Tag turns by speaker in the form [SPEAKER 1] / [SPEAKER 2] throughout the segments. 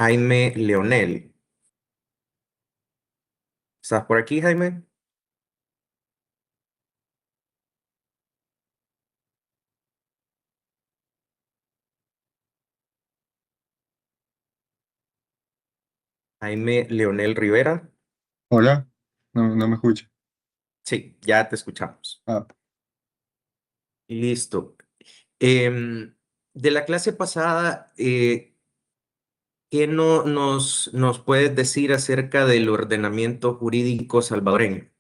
[SPEAKER 1] Jaime Leonel. ¿Estás por aquí, Jaime? Jaime Leonel Rivera.
[SPEAKER 2] Hola, no me escucha.
[SPEAKER 1] Sí, ya te escuchamos.
[SPEAKER 2] Ah,
[SPEAKER 1] Listo. De la clase pasada, ¿qué nos puedes decir acerca del ordenamiento jurídico salvadoreño?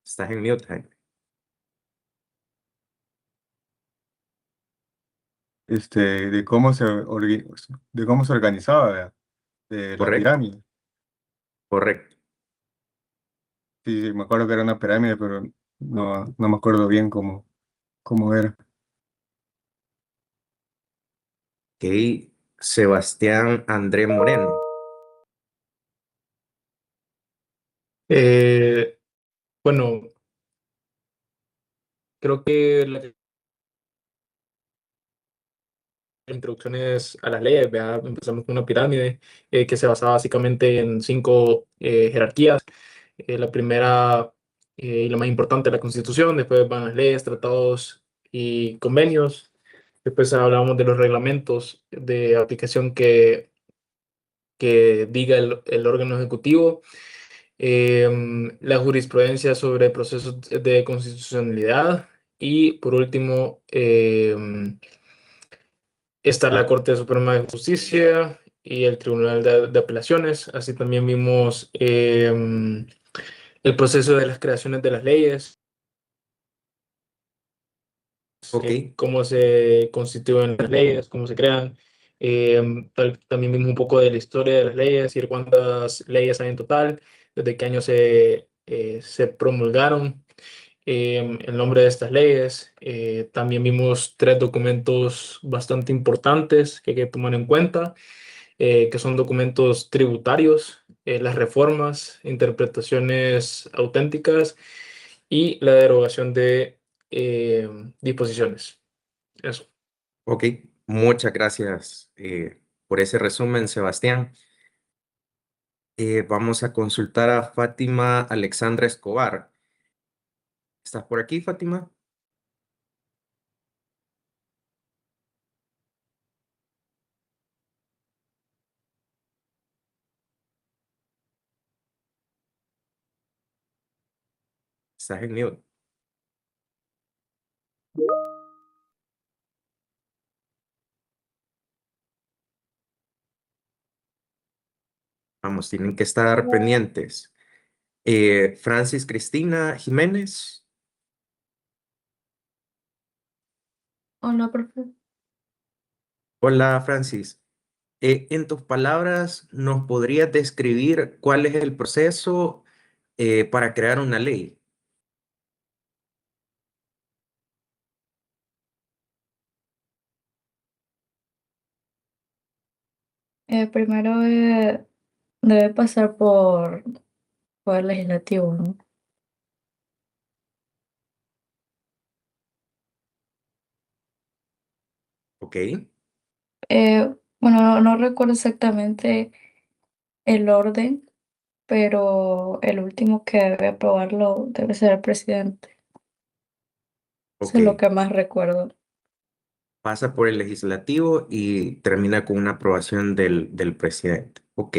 [SPEAKER 1] Estás en mute, Jaime.
[SPEAKER 2] de cómo se organizaba, ¿verdad? De la
[SPEAKER 1] ¿Correcto?
[SPEAKER 2] pirámide.
[SPEAKER 1] Correcto.
[SPEAKER 2] Sí, sí, me acuerdo que era una pirámide, pero no me acuerdo bien cómo era.
[SPEAKER 1] Ok. Sebastián André Moreno.
[SPEAKER 3] Eh, bueno, creo que la introducción es a las leyes, ¿verdad? Empezamos con una pirámide que se basaba básicamente en cinco jerarquías. La primera y la más importante, la Constitución, después van las leyes, tratados y convenios. Después hablábamos de los reglamentos de aplicación que diga el órgano ejecutivo. La jurisprudencia sobre procesos de constitucionalidad y por último está la
[SPEAKER 1] Ah,
[SPEAKER 3] Corte Suprema de Justicia y el Tribunal de Apelaciones. Así también vimos el proceso de las creaciones de las leyes,
[SPEAKER 1] ok.
[SPEAKER 3] cómo se constituyen las leyes, cómo se crean. También vimos un poco de la historia de las leyes y cuántas leyes hay en total, desde qué año se promulgaron, el nombre de estas leyes. También vimos tres documentos bastante importantes que hay que tomar en cuenta, que son documentos tributarios, las reformas, interpretaciones auténticas y la derogación de eh, disposiciones. Eso.
[SPEAKER 1] Ok. Muchas gracias por ese resumen, Sebastián. Vamos a consultar a Fátima Alexandra Escobar. ¿Estás por aquí, Fátima? Estás en mute. Vamos, tienen que estar pendientes. Francis Cristina Jiménez.
[SPEAKER 4] Hola, profe.
[SPEAKER 1] Hola, Francis. En tus palabras, ¿nos podrías describir cuál es el proceso para crear una ley?
[SPEAKER 4] Primero debe pasar por el legislativo, ¿no?
[SPEAKER 1] Ok,
[SPEAKER 4] Bueno, no recuerdo exactamente el orden, pero el último que debe aprobarlo debe ser el presidente. Eso
[SPEAKER 1] ok.
[SPEAKER 4] es lo que más recuerdo.
[SPEAKER 1] Pasa por el legislativo y termina con una aprobación del presidente. Ok.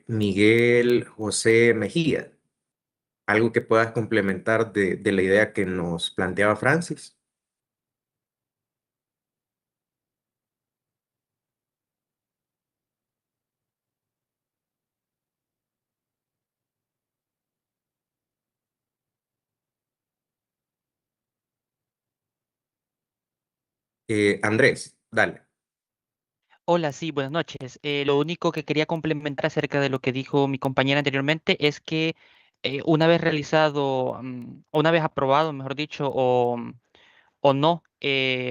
[SPEAKER 1] Miguel José Mejía. ¿Algo que puedas complementar de la idea que nos planteaba Francis? Andrés, dale.
[SPEAKER 5] Hola, sí, buenas noches. Lo único que quería complementar acerca de lo que dijo mi compañera anteriormente es que una vez realizado, o una vez aprobado, mejor dicho, o no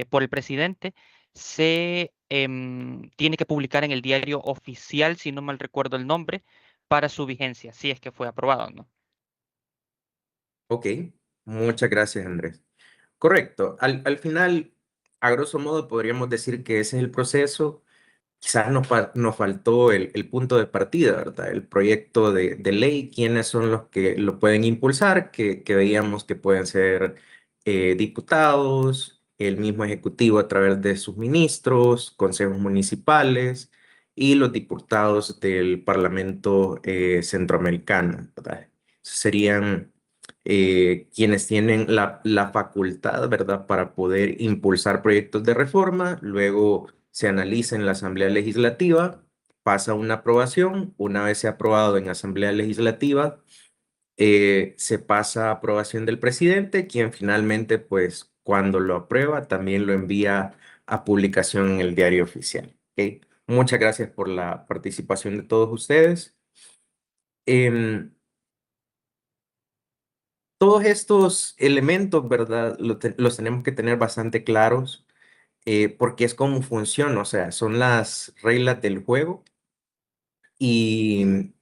[SPEAKER 5] por el presidente, se tiene que publicar en el diario oficial, si no mal recuerdo el nombre, para su vigencia, si es que fue aprobado, ¿no?
[SPEAKER 1] Ok, muchas gracias, Andrés. Correcto. Al final, a grosso modo, podríamos decir que ese es el proceso. Quizás nos faltó el punto de partida, ¿verdad? El proyecto de ley, quiénes son los que lo pueden impulsar, que veíamos que pueden ser diputados, el mismo ejecutivo a través de sus ministros, consejos municipales y los diputados del Parlamento Centroamericano, ¿verdad? Serían quienes tienen la facultad, ¿verdad?, para poder impulsar proyectos de reforma, luego se analiza en la Asamblea Legislativa, pasa una aprobación, una vez sea aprobado en Asamblea Legislativa, se pasa a aprobación del presidente, quien finalmente, pues, cuando lo aprueba, también lo envía a publicación en el Diario Oficial. ¿Ok? Muchas gracias por la participación de todos ustedes. Em, Todos estos elementos, ¿verdad? Los tenemos que tener bastante claros porque es como funciona, o sea, son las reglas del juego y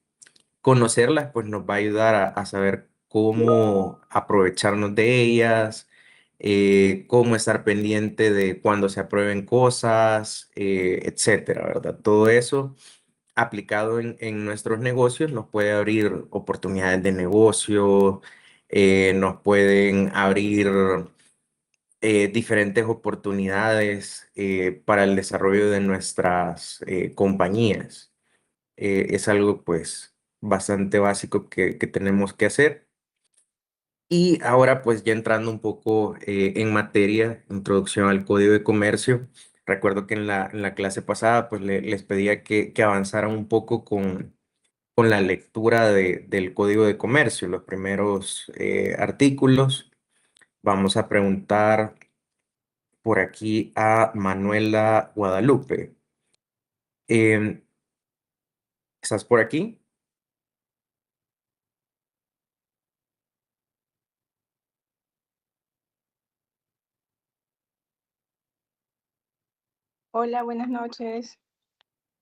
[SPEAKER 1] conocerlas pues nos va a ayudar a saber cómo aprovecharnos de ellas, cómo estar pendiente de cuando se aprueben cosas, etcétera, ¿verdad? Todo eso aplicado en nuestros negocios nos puede abrir oportunidades de negocio, nos pueden abrir diferentes oportunidades para el desarrollo de nuestras compañías. Es algo pues bastante básico que tenemos que hacer. Y ahora pues ya entrando un poco en materia, introducción al Código de Comercio. Recuerdo que en la clase pasada pues les pedía que avanzaran un poco con la lectura del Código de Comercio, los primeros artículos. Vamos a preguntar por aquí a Manuela Guadalupe. Em, ¿Estás por aquí?
[SPEAKER 6] Hola, buenas noches.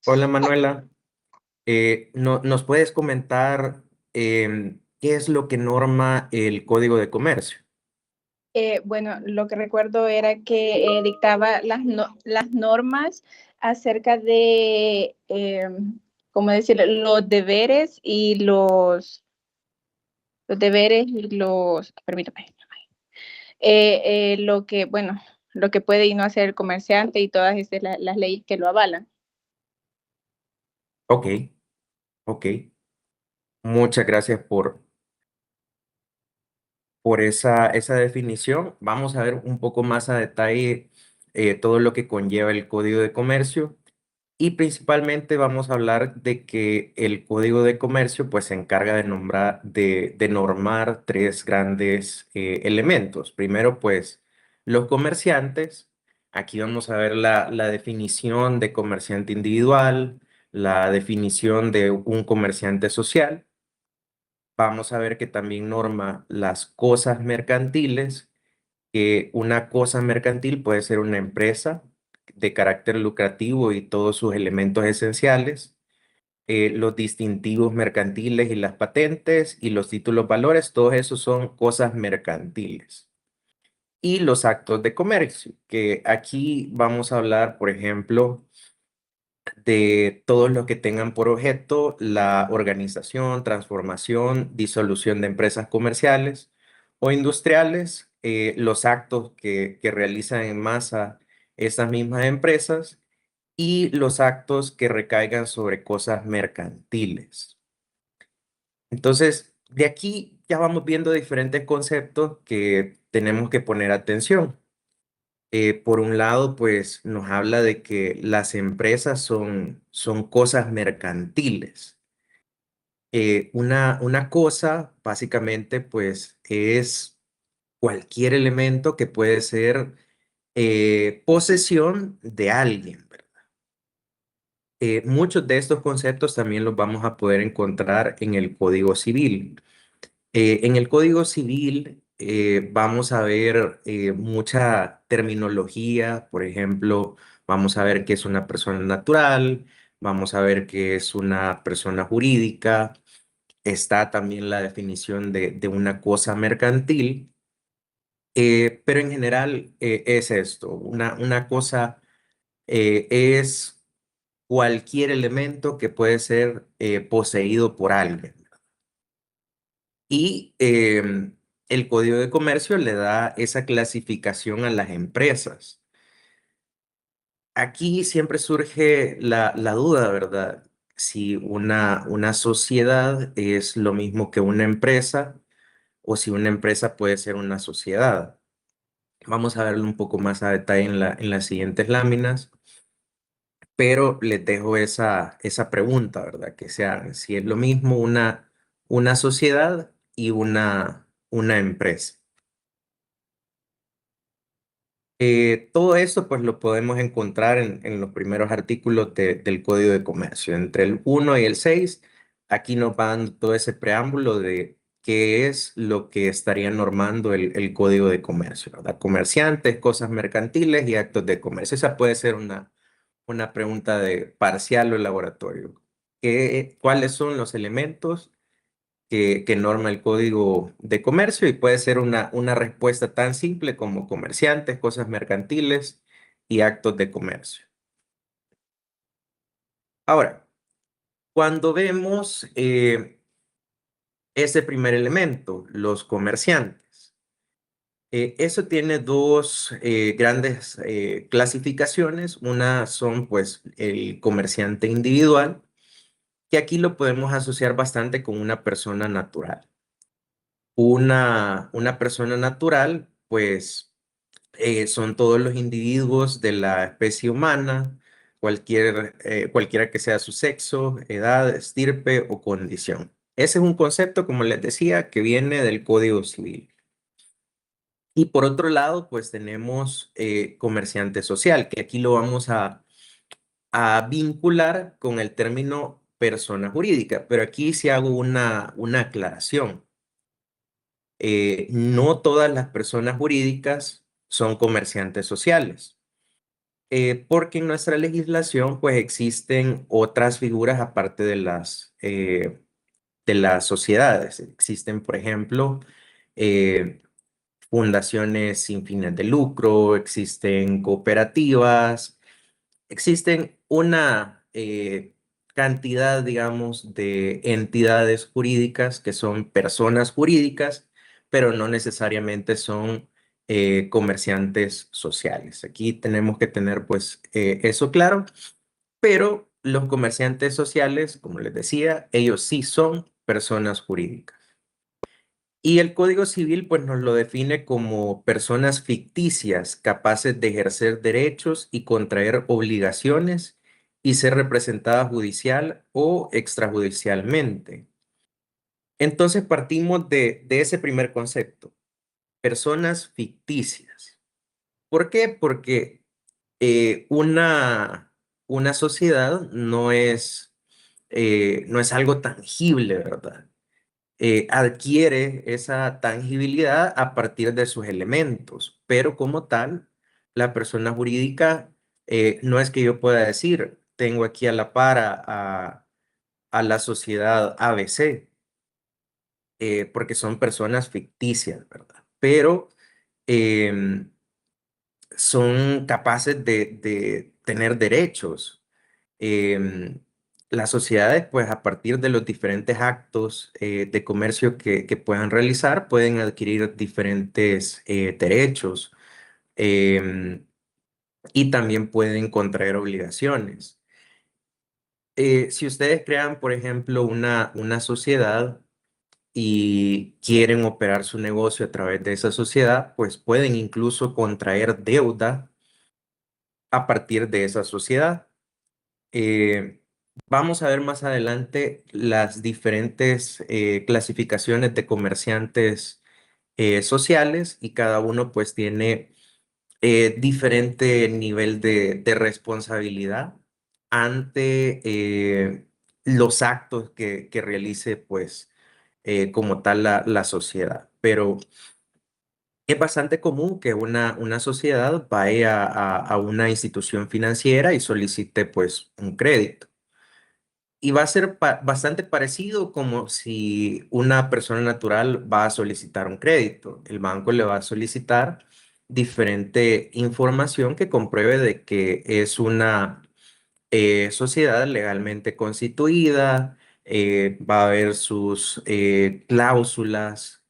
[SPEAKER 1] Hola Manuela. ¿Nos puedes comentar qué es lo que norma el Código de Comercio?
[SPEAKER 6] Bueno, lo que recuerdo era que dictaba las normas acerca de, ¿cómo decirlo? Los deberes y los, permítame, lo que, bueno, lo que puede y no hacer el comerciante y todas las leyes que lo avalan.
[SPEAKER 1] Ok, ok. Muchas gracias por esa definición. Vamos a ver un poco más a detalle todo lo que conlleva el Código de Comercio. Y principalmente vamos a hablar de que el Código de Comercio pues se encarga de normar tres grandes elementos. Primero pues los comerciantes. Aquí vamos a ver la definición de comerciante individual, la definición de un comerciante social. Vamos a ver que también norma las cosas mercantiles, que una cosa mercantil puede ser una empresa de carácter lucrativo y todos sus elementos esenciales, los distintivos mercantiles y las patentes y los títulos valores, todos esos son cosas mercantiles. Y los actos de comercio, que aquí vamos a hablar, por ejemplo, de todos los que tengan por objeto la organización, transformación, disolución de empresas comerciales o industriales, los actos que realizan en masa esas mismas empresas y los actos que recaigan sobre cosas mercantiles. Entonces, de aquí ya vamos viendo diferentes conceptos que tenemos que poner atención. Por un lado, pues nos habla de que las empresas son cosas mercantiles. Una cosa, básicamente, pues es cualquier elemento que puede ser posesión de alguien, ¿verdad? Muchos de estos conceptos también los vamos a poder encontrar en el Código Civil. En el Código Civil vamos a ver mucha terminología, por ejemplo, vamos a ver qué es una persona natural, vamos a ver qué es una persona jurídica, está también la definición de una cosa mercantil, pero en general es esto, una cosa es cualquier elemento que puede ser poseído por alguien. Y el Código de Comercio le da esa clasificación a las empresas. Aquí siempre surge la duda, ¿verdad? Si una sociedad es lo mismo que una empresa o si una empresa puede ser una sociedad. Vamos a verlo un poco más a detalle en las siguientes láminas, pero les dejo esa pregunta, ¿verdad? Que sea si es lo mismo una sociedad y una empresa. Todo esto pues lo podemos encontrar en los primeros artículos del Código de Comercio, entre el 1 y el 6. Aquí nos va dando todo ese preámbulo de qué es lo que estaría normando el Código de Comercio, ¿verdad? Comerciantes, cosas mercantiles y actos de comercio. Esa puede ser una pregunta de parcial o laboratorio. ¿Cuáles son los elementos que norma el Código de Comercio? Y puede ser una respuesta tan simple como comerciantes, cosas mercantiles y actos de comercio. Ahora, cuando vemos ese primer elemento, los comerciantes, eso tiene dos grandes clasificaciones. Una son pues el comerciante individual, que aquí lo podemos asociar bastante con una persona natural. Una persona natural, pues son todos los individuos de la especie humana, cualquiera que sea su sexo, edad, estirpe o condición. Ese es un concepto, como les decía, que viene del Código Civil. Y por otro lado, pues tenemos comerciante social, que aquí lo vamos a vincular con el término persona jurídica, pero aquí sí hago una aclaración. No todas las personas jurídicas son comerciantes sociales, porque en nuestra legislación pues existen otras figuras aparte de las sociedades. Existen, por ejemplo, eh, fundaciones sin fines de lucro, existen cooperativas, existen una cantidad, digamos, de entidades jurídicas que son personas jurídicas, pero no necesariamente son comerciantes sociales. Aquí tenemos que tener, pues, eso claro, pero los comerciantes sociales, como les decía, ellos sí son personas jurídicas. Y el Código Civil pues nos lo define como personas ficticias capaces de ejercer derechos y contraer obligaciones y ser representadas judicial o extrajudicialmente. Entonces partimos de ese primer concepto, personas ficticias. ¿Por qué? Porque una sociedad no es algo tangible, ¿verdad? Adquiere esa tangibilidad a partir de sus elementos, pero como tal, la persona jurídica no es que yo pueda decir, tengo aquí a la par a la sociedad ABC, porque son personas ficticias, ¿verdad? Pero em, son capaces de tener derechos. em, las sociedades, pues a partir de los diferentes actos de comercio que puedan realizar, pueden adquirir diferentes derechos, em, y también pueden contraer obligaciones. Si ustedes crean, por ejemplo, una sociedad y quieren operar su negocio a través de esa sociedad, pues pueden incluso contraer deuda a partir de esa sociedad. Eh, Vamos a ver más adelante las diferentes clasificaciones de comerciantes sociales y cada uno pues tiene diferente nivel de responsabilidad ante los actos que realice pues como tal la sociedad. Pero es bastante común que una sociedad vaya a una institución financiera y solicite pues un crédito. Y va a ser bastante parecido como si una persona natural va a solicitar un crédito. El banco le va a solicitar diferente información que compruebe de que es una sociedad legalmente constituida, va a haber sus cláusulas,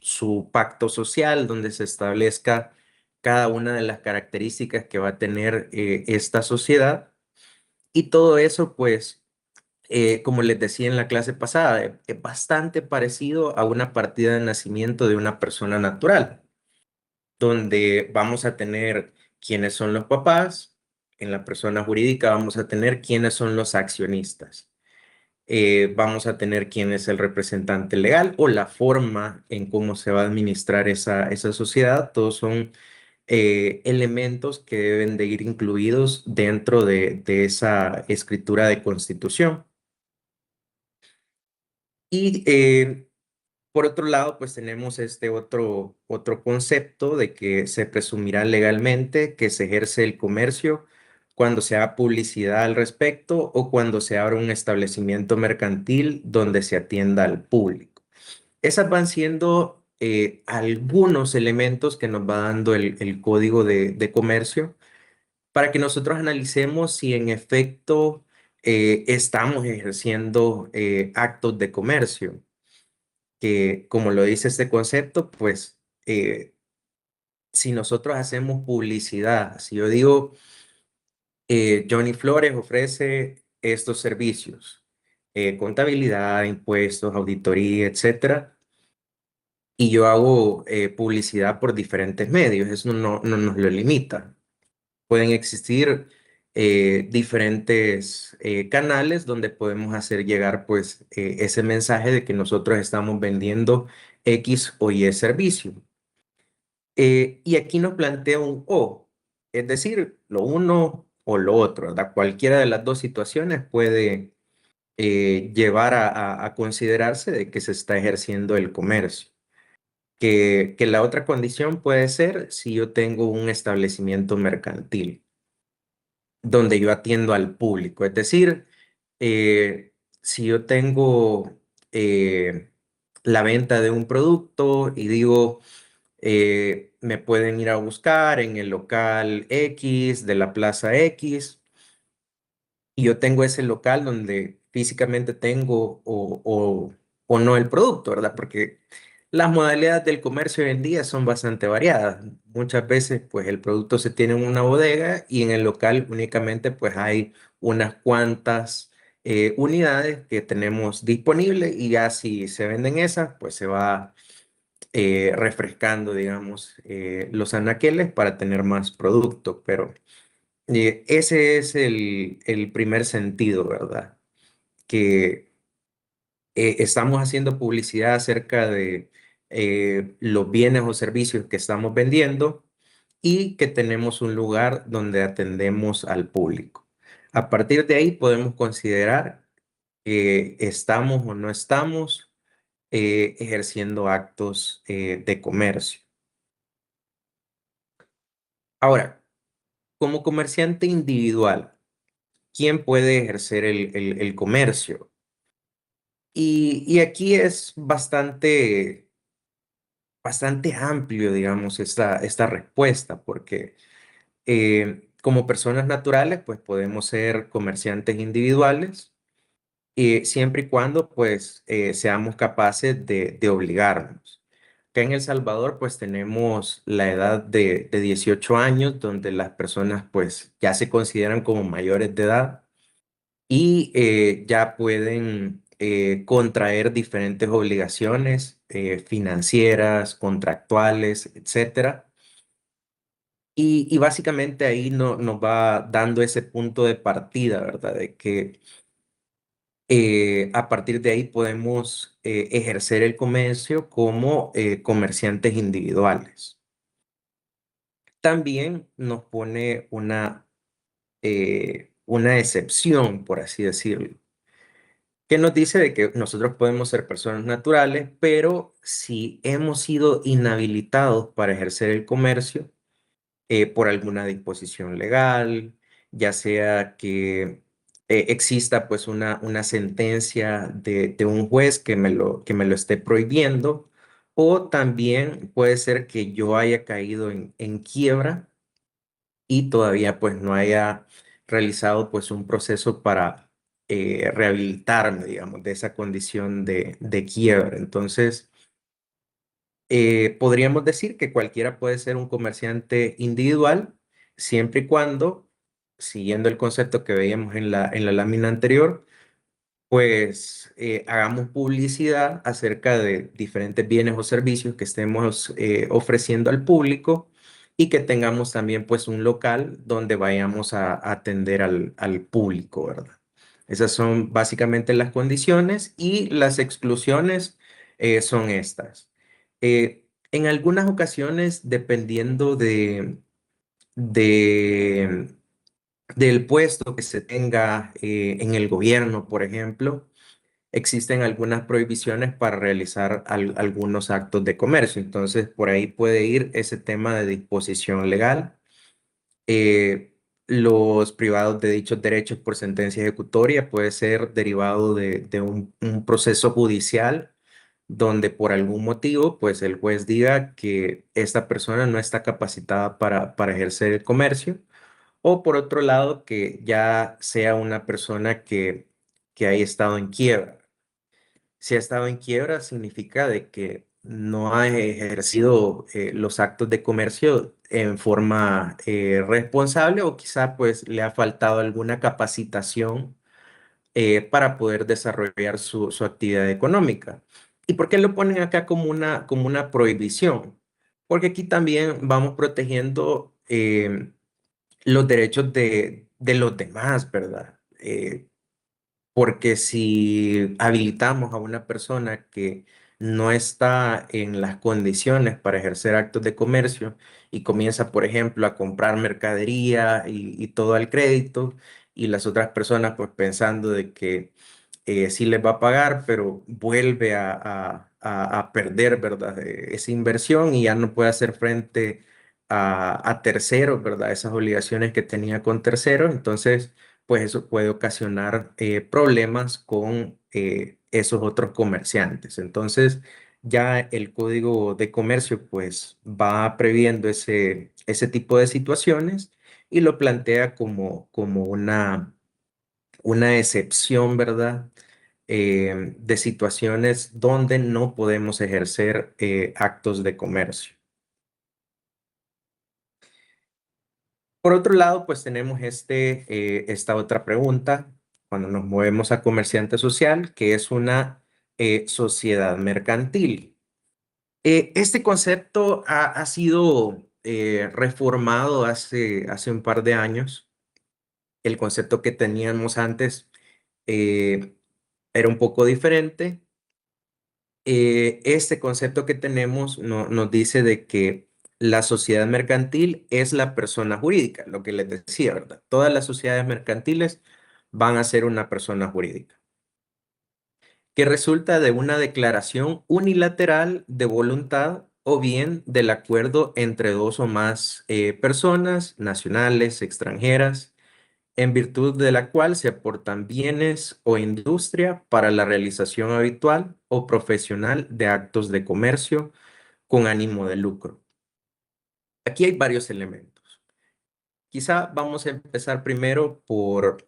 [SPEAKER 1] su pacto social donde se establezca cada una de las características que va a tener esta sociedad. Y todo eso, pues, como les decía en la clase pasada, es bastante parecido a una partida de nacimiento de una persona natural, donde vamos a tener quiénes son los papás, en la persona jurídica vamos a tener quiénes son los accionistas, vamos a tener quién es el representante legal o la forma en cómo se va a administrar esa sociedad. Todos son elementos que deben de ir incluidos dentro de esa escritura de constitución. Y por otro lado, pues tenemos este otro concepto de que se presumirá legalmente que se ejerce el comercio cuando se haga publicidad al respecto o cuando se abra un establecimiento mercantil donde se atienda al público. Esas van siendo algunos elementos que nos va dando el Código de Comercio para que nosotros analicemos si en efecto estamos ejerciendo actos de comercio que, como lo dice este concepto, pues si nosotros hacemos publicidad, si yo digo, Johnny Flores ofrece estos servicios, contabilidad, impuestos, auditoría, etcétera, y yo hago publicidad por diferentes medios, eso no nos lo limita. Pueden existir diferentes canales donde podemos hacer llegar pues ese mensaje de que nosotros estamos vendiendo X o Y servicio. Y aquí nos plantea un o, es decir, lo uno o lo otro, ¿verdad? Cualquiera de las dos situaciones puede llevar a considerarse de que se está ejerciendo el comercio. Que la otra condición puede ser si yo tengo un establecimiento mercantil donde yo atiendo al público. Es decir, si yo tengo la venta de un producto y digo, me pueden ir a buscar en el local X de la Plaza X y yo tengo ese local donde físicamente tengo o no el producto, ¿verdad? Porque las modalidades del comercio hoy en día son bastante variadas. Muchas veces, pues, el producto se tiene en una bodega y en el local únicamente, pues, hay unas cuantas unidades que tenemos disponibles y ya si se venden esas, pues, se va refrescando, digamos, los anaqueles para tener más producto, pero ese es el primer sentido, ¿verdad? Que estamos haciendo publicidad acerca de los bienes o servicios que estamos vendiendo y que tenemos un lugar donde atendemos al público. A partir de ahí podemos considerar que estamos o no estamos ejerciendo actos de comercio. Ahora, como comerciante individual, ¿quién puede ejercer el comercio? Y aquí es bastante amplio, digamos, esta respuesta, porque como personas naturales, pues podemos ser comerciantes individuales, siempre y cuando, pues, seamos capaces de obligarnos. Acá en El Salvador, pues, tenemos la edad de 18 años, donde las personas, pues, ya se consideran como mayores de edad y ya pueden contraer diferentes obligaciones financieras, contractuales, etcétera. Y básicamente ahí nos va dando ese punto de partida, ¿verdad? De que a partir de ahí podemos ejercer el comercio como comerciantes individuales. También nos pone una excepción, por así decirlo, que nos dice de que nosotros podemos ser personas naturales, pero si hemos sido inhabilitados para ejercer el comercio por alguna disposición legal, ya sea que exista pues una sentencia de un juez que me lo esté prohibiendo, o también puede ser que yo haya caído en quiebra y todavía pues no haya realizado pues un proceso para rehabilitarme, digamos, de esa condición de quiebra. Entonces, podríamos decir que cualquiera puede ser un comerciante individual, siempre y cuando, siguiendo el concepto que veíamos en la lámina anterior, pues hagamos publicidad acerca de diferentes bienes o servicios que estemos ofreciendo al público, y que tengamos también pues un local donde vayamos a atender al público, ¿verdad? Esas son básicamente las condiciones, y las exclusiones son estas. En algunas ocasiones, dependiendo de del puesto que se tenga en el gobierno, por ejemplo, existen algunas prohibiciones para realizar algunos actos de comercio. Entonces, por ahí puede ir ese tema de disposición legal. Eh, los privados de dichos derechos por sentencia ejecutoria puede ser derivado de un proceso judicial donde por algún motivo, pues el juez diga que esta persona no está capacitada para ejercer el comercio, o por otro lado, que ya sea una persona que haya estado en quiebra. Si ha estado en quiebra, significa de que no ha ejercido los actos de comercio en forma responsable, o quizá pues le ha faltado alguna capacitación para poder desarrollar su actividad económica. ¿Y por qué lo ponen acá como una prohibición? Porque aquí también vamos protegiendo los derechos de los demás, ¿verdad? Porque si habilitamos a una persona que no está en las condiciones para ejercer actos de comercio y comienza, por ejemplo, a comprar mercadería y todo al crédito, y las otras personas pues pensando de que sí les va a pagar, pero vuelve a perder, ¿verdad? Esa inversión, y ya no puede hacer frente a terceros, ¿verdad? Esas obligaciones que tenía con terceros. Entonces, pues eso puede ocasionar problemas con esos otros comerciantes. Entonces, ya el Código de Comercio pues va previendo ese tipo de situaciones, y lo plantea como una excepción, ¿verdad? De situaciones donde no podemos ejercer actos de comercio. Por otro lado, pues tenemos esta otra pregunta cuando nos movemos a comerciante social, que es una sociedad mercantil. Este concepto ha sido reformado hace un par de años. El concepto que teníamos antes eh, era un poco diferente. Este concepto que tenemos nos dice de que la sociedad mercantil es la persona jurídica, lo que les decía, ¿verdad? Todas las sociedades mercantiles van a ser una persona jurídica, que resulta de una declaración unilateral de voluntad, o bien del acuerdo entre dos o más personas, nacionales, extranjeras, en virtud de la cual se aportan bienes o industria para la realización habitual o profesional de actos de comercio con ánimo de lucro. Aquí hay varios elementos. Quizá vamos a empezar primero por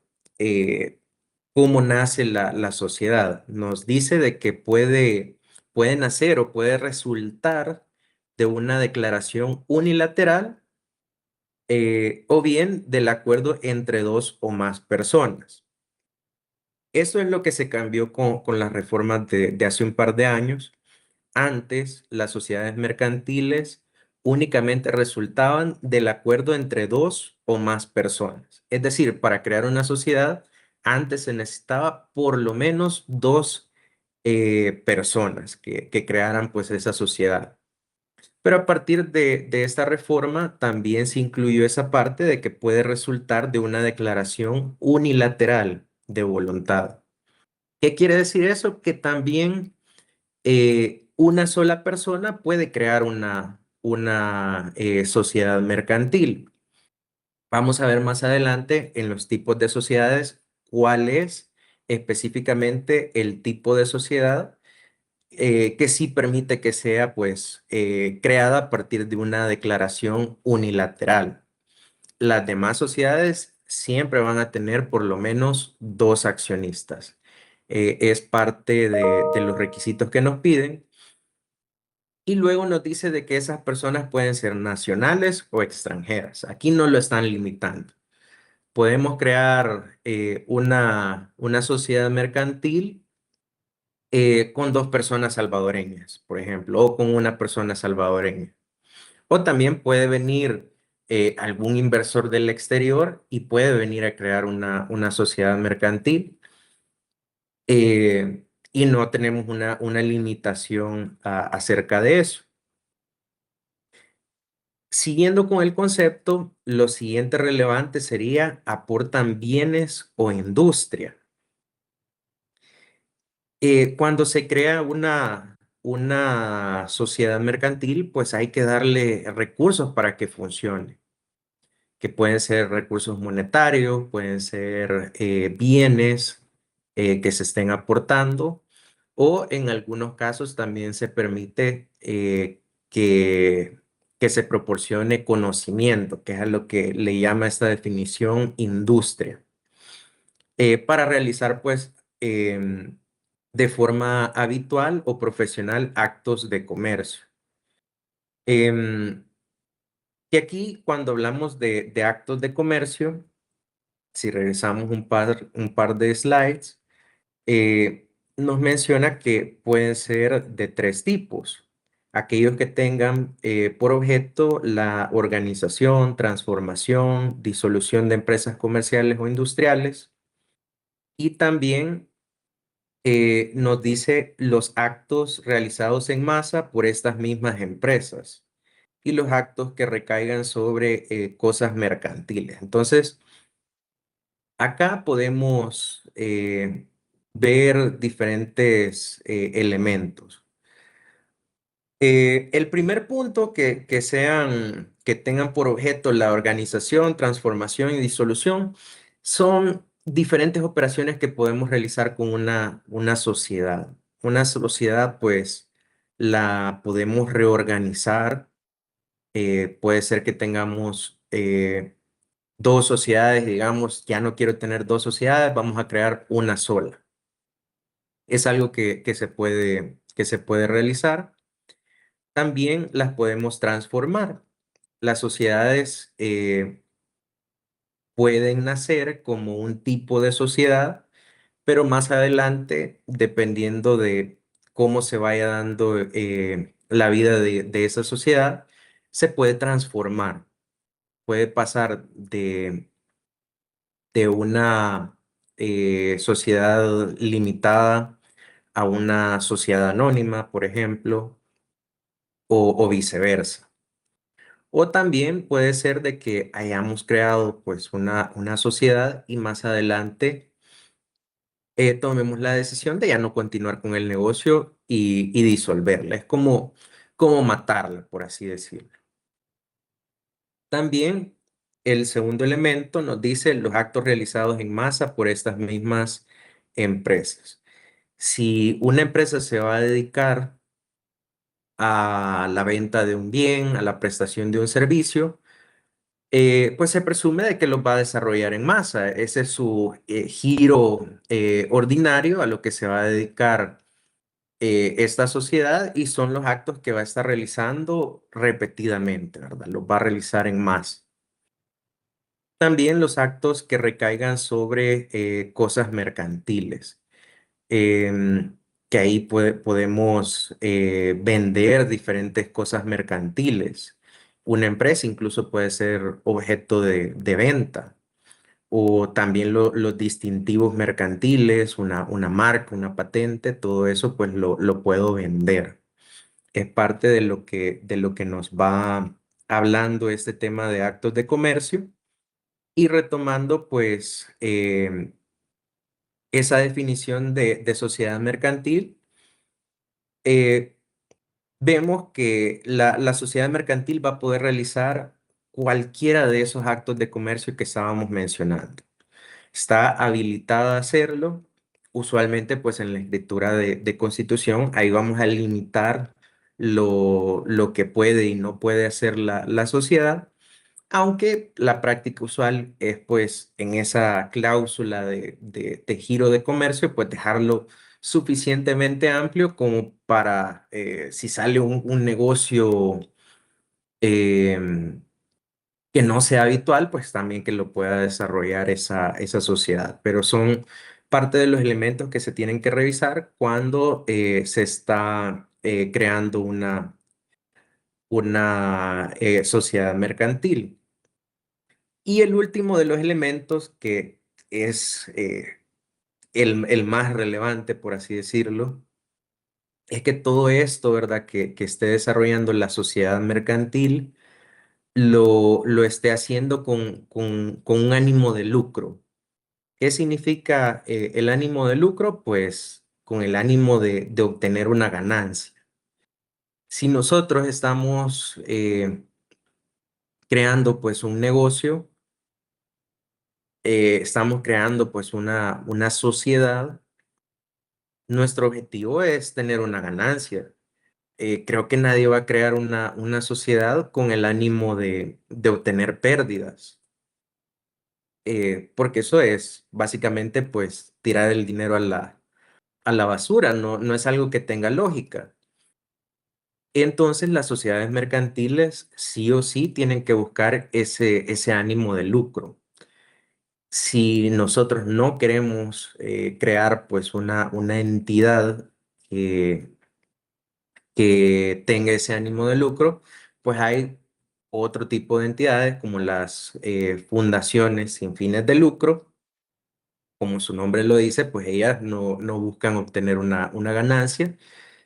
[SPEAKER 1] cómo nace la sociedad. Nos dice de que puede nacer o puede resultar de una declaración unilateral, o bien del acuerdo entre dos o más personas. Eso es lo que se cambió con las reformas de hace un par de años. Antes, las sociedades mercantiles únicamente resultaban del acuerdo entre dos o más personas. Es decir, para crear una sociedad, antes se necesitaba por lo menos dos personas que crearan pues esa sociedad. Pero a partir de esta reforma también se incluyó esa parte de que puede resultar de una declaración unilateral de voluntad. ¿Qué quiere decir eso? Que también una sola persona puede crear una sociedad mercantil. Vamos a ver más adelante en los tipos de sociedades cuál es específicamente el tipo de sociedad que sí permite que sea pues creada a partir de una declaración unilateral. Las demás sociedades siempre van a tener por lo menos dos accionistas. Es parte de los requisitos que nos piden. Y luego nos dice de que esas personas pueden ser nacionales o extranjeras. Aquí no lo están limitando. Podemos crear una sociedad mercantil con dos personas salvadoreñas, por ejemplo, o con una persona salvadoreña. O también puede venir algún inversor del exterior y puede venir a crear una sociedad mercantil y no tenemos una limitación acerca de eso. Siguiendo con el concepto, lo siguiente relevante sería aportan bienes o industria. Cuando se crea una sociedad mercantil, pues hay que darle recursos para que funcione, que pueden ser recursos monetarios, pueden ser bienes que se estén aportando, o en algunos casos también se permite que se proporcione conocimiento, que es a lo que le llama esta definición industria, para realizar pues de forma habitual o profesional actos de comercio. Y aquí cuando hablamos de actos de comercio, si regresamos un par de slides, nos menciona que pueden ser de tres tipos. Aquellos que tengan por objeto la organización, transformación, disolución de empresas comerciales o industriales. Y también nos dice los actos realizados en masa por estas mismas empresas y los actos que recaigan sobre cosas mercantiles. Entonces, acá podemos ver diferentes elementos. El primer punto que tengan por objeto la organización, transformación y disolución son diferentes operaciones que podemos realizar con una sociedad. Una sociedad, pues, la podemos reorganizar. Puede ser que tengamos dos sociedades, digamos, ya no quiero tener dos sociedades, vamos a crear una sola. Es algo que se puede realizar. También las podemos transformar. Las sociedades pueden nacer como un tipo de sociedad, pero más adelante, dependiendo de cómo se vaya dando la vida de esa sociedad, se puede transformar. Puede pasar de una sociedad limitada a una sociedad anónima, por ejemplo, o viceversa. O también puede ser de que hayamos creado pues una sociedad y más adelante tomemos la decisión de ya no continuar con el negocio y disolverla. Es como matarla, por así decirlo. También el segundo elemento nos dice los actos realizados en masa por estas mismas empresas. Si una empresa se va a dedicar a la venta de un bien, a la prestación de un servicio, pues se presume de que los va a desarrollar en masa. Ese es su giro ordinario a lo que se va a dedicar esta sociedad y son los actos que va a estar realizando repetidamente, ¿verdad? Los va a realizar en masa. También los actos que recaigan sobre cosas mercantiles, que ahí podemos vender diferentes cosas mercantiles. Una empresa incluso puede ser objeto de venta. O también los distintivos mercantiles, una marca, una patente, todo eso pues lo puedo vender. Es parte de lo que nos va hablando este tema de actos de comercio. Y retomando, pues, esa definición de sociedad mercantil, eh, vemos que la sociedad mercantil va a poder realizar cualquiera de esos actos de comercio que estábamos mencionando. está habilitada a hacerlo. Usualmente, pues en la escritura de constitución, ahí vamos a limitar lo que puede y no puede hacer la sociedad, aunque la práctica usual es, pues, en esa cláusula de giro de comercio, pues dejarlo suficientemente amplio como para, si sale un negocio em, que no sea habitual, pues también que lo pueda desarrollar esa sociedad. Pero son parte de los elementos que se tienen que revisar cuando se está creando una sociedad mercantil. Y el último de los elementos, que es el más relevante, por así decirlo, es que todo esto, ¿verdad?, que esté desarrollando la sociedad mercantil, lo esté haciendo con un ánimo de lucro. ¿Qué significa el ánimo de lucro? Pues con el ánimo de obtener una ganancia. Si nosotros estamos creando pues un negocio, estamos creando pues una sociedad, nuestro objetivo es tener una ganancia. Creo que nadie va a crear una sociedad con el ánimo de obtener pérdidas. Porque eso es básicamente pues tirar el dinero a la basura, no es algo que tenga lógica. Entonces las sociedades mercantiles sí o sí tienen que buscar ese ánimo de lucro. Si nosotros no queremos crear pues una entidad que, que tenga ese ánimo de lucro, pues hay otro tipo de entidades como las fundaciones sin fines de lucro. Como su nombre lo dice, pues ellas no buscan obtener una ganancia,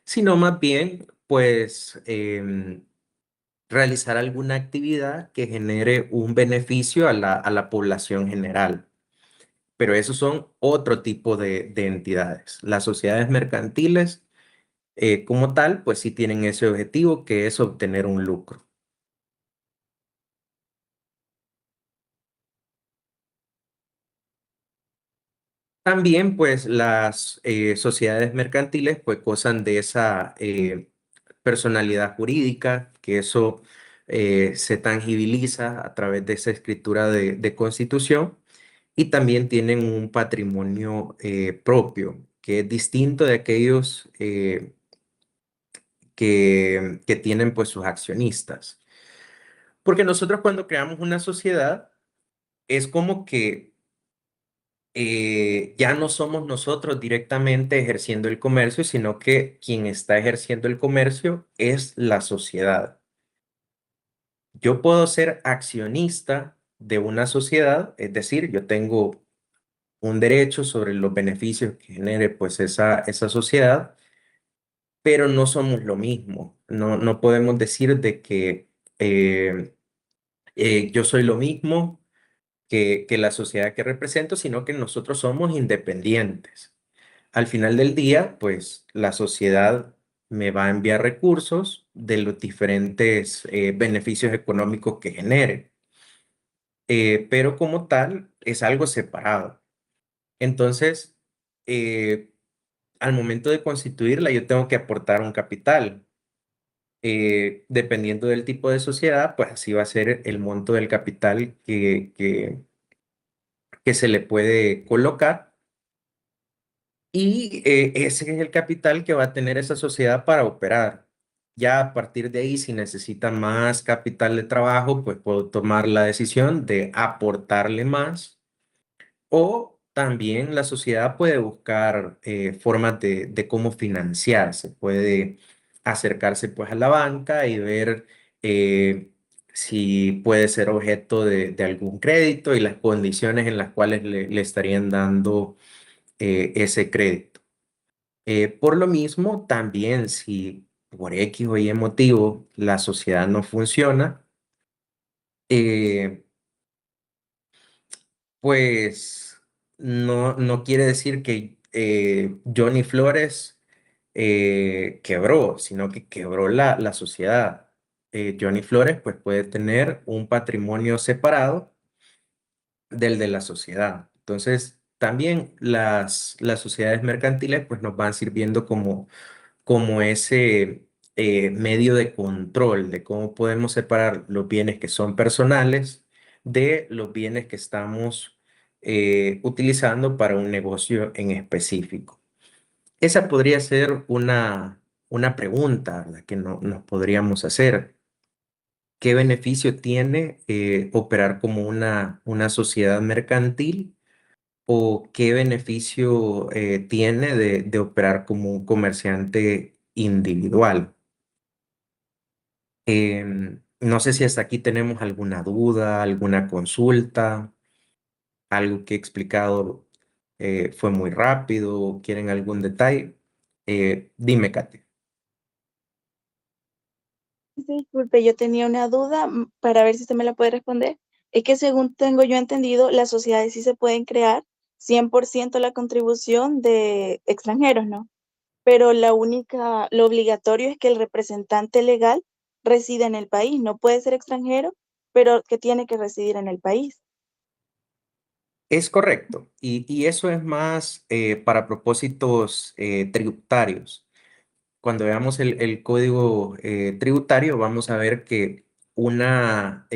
[SPEAKER 1] sino más bien, pues, realizar alguna actividad que genere un beneficio a la población general. Pero esos son otro tipo de entidades. Las sociedades mercantiles, como tal, pues sí tienen ese objetivo, que es obtener un lucro. También, pues, las sociedades mercantiles, pues, gozan de esa personalidad jurídica, que eso se tangibiliza a través de esa escritura de constitución, y también tienen un patrimonio propio, que es distinto de aquellos que tienen, pues, sus accionistas. Porque nosotros cuando creamos una sociedad, es como que ya no somos nosotros directamente ejerciendo el comercio, sino que quien está ejerciendo el comercio es la sociedad. Yo puedo ser accionista de una sociedad, es decir, yo tengo un derecho sobre los beneficios que genere pues esa sociedad, pero no somos lo mismo. No podemos decir de que yo soy lo mismo que la sociedad que represento, sino que nosotros somos independientes. Al final del día, pues la sociedad me va a enviar recursos de los diferentes beneficios económicos que genere, pero como tal es algo separado. Entonces, eh, al momento de constituirla, yo tengo que aportar un capital. Dependiendo del tipo de sociedad, pues así va a ser el monto del capital que se le puede colocar. Y ese es el capital que va a tener esa sociedad para operar. Ya a partir de ahí, si necesita más capital de trabajo, pues puedo tomar la decisión de aportarle más. O también la sociedad puede buscar formas de cómo financiarse. Puede acercarse pues a la banca y ver si puede ser objeto de algún crédito y las condiciones en las cuales le estarían dando ese crédito. Por lo mismo, también si por X o Y motivo la sociedad no funciona, eh, pues no quiere decir que Johnny Flores quebró, sino que quebró la sociedad. Johnny Flores pues puede tener un patrimonio separado del de la sociedad. Entonces, también las sociedades mercantiles pues nos van sirviendo como ese medio de control de cómo podemos separar los bienes que son personales de los bienes que estamos utilizando para un negocio en específico. Esa podría ser una pregunta, ¿verdad?, que nos podríamos hacer. ¿Qué beneficio tiene operar como una sociedad mercantil o qué beneficio tiene de operar como un comerciante individual? No sé si hasta aquí tenemos alguna duda, alguna consulta, algo que he explicado fue muy rápido, quieren algún detalle. Dime, Katy.
[SPEAKER 7] Disculpe, yo tenía una duda para ver si usted me la puede responder. Es que según tengo yo entendido, las sociedades sí se pueden crear 100% la contribución de extranjeros, ¿no? Pero lo obligatorio es que el representante legal resida en el país. No puede ser extranjero, pero que tiene que residir en el país.
[SPEAKER 1] Es correcto, y eso es más para propósitos tributarios. Cuando veamos el código tributario, vamos a ver que una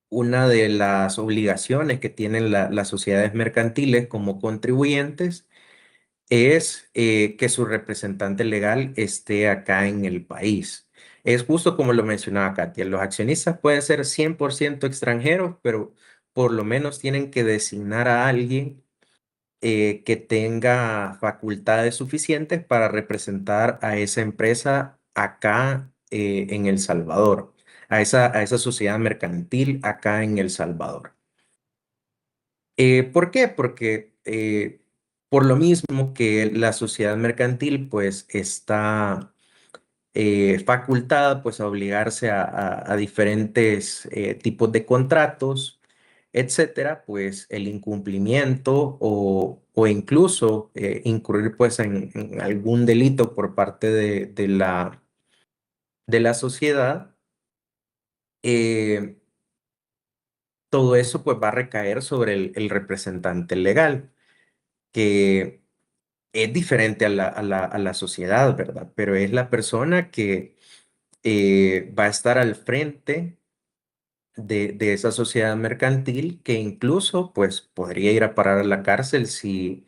[SPEAKER 1] de las obligaciones que tienen las sociedades mercantiles como contribuyentes es que su representante legal esté acá en el país. Es justo como lo mencionaba Katia, los accionistas pueden ser 100% extranjeros, pero por lo menos tienen que designar a alguien que tenga facultades suficientes para representar a esa empresa acá en El Salvador, a esa sociedad mercantil acá en El Salvador. ¿Por qué? Porque por lo mismo que la sociedad mercantil pues está facultada pues a obligarse a diferentes tipos de contratos, etcétera, pues el incumplimiento o incluso incurrir pues en algún delito por parte de la sociedad, eh, todo eso pues va a recaer sobre el representante legal, que es diferente a la sociedad, ¿verdad? Pero es la persona que va a estar al frente de esa sociedad mercantil que incluso pues podría ir a parar a la cárcel si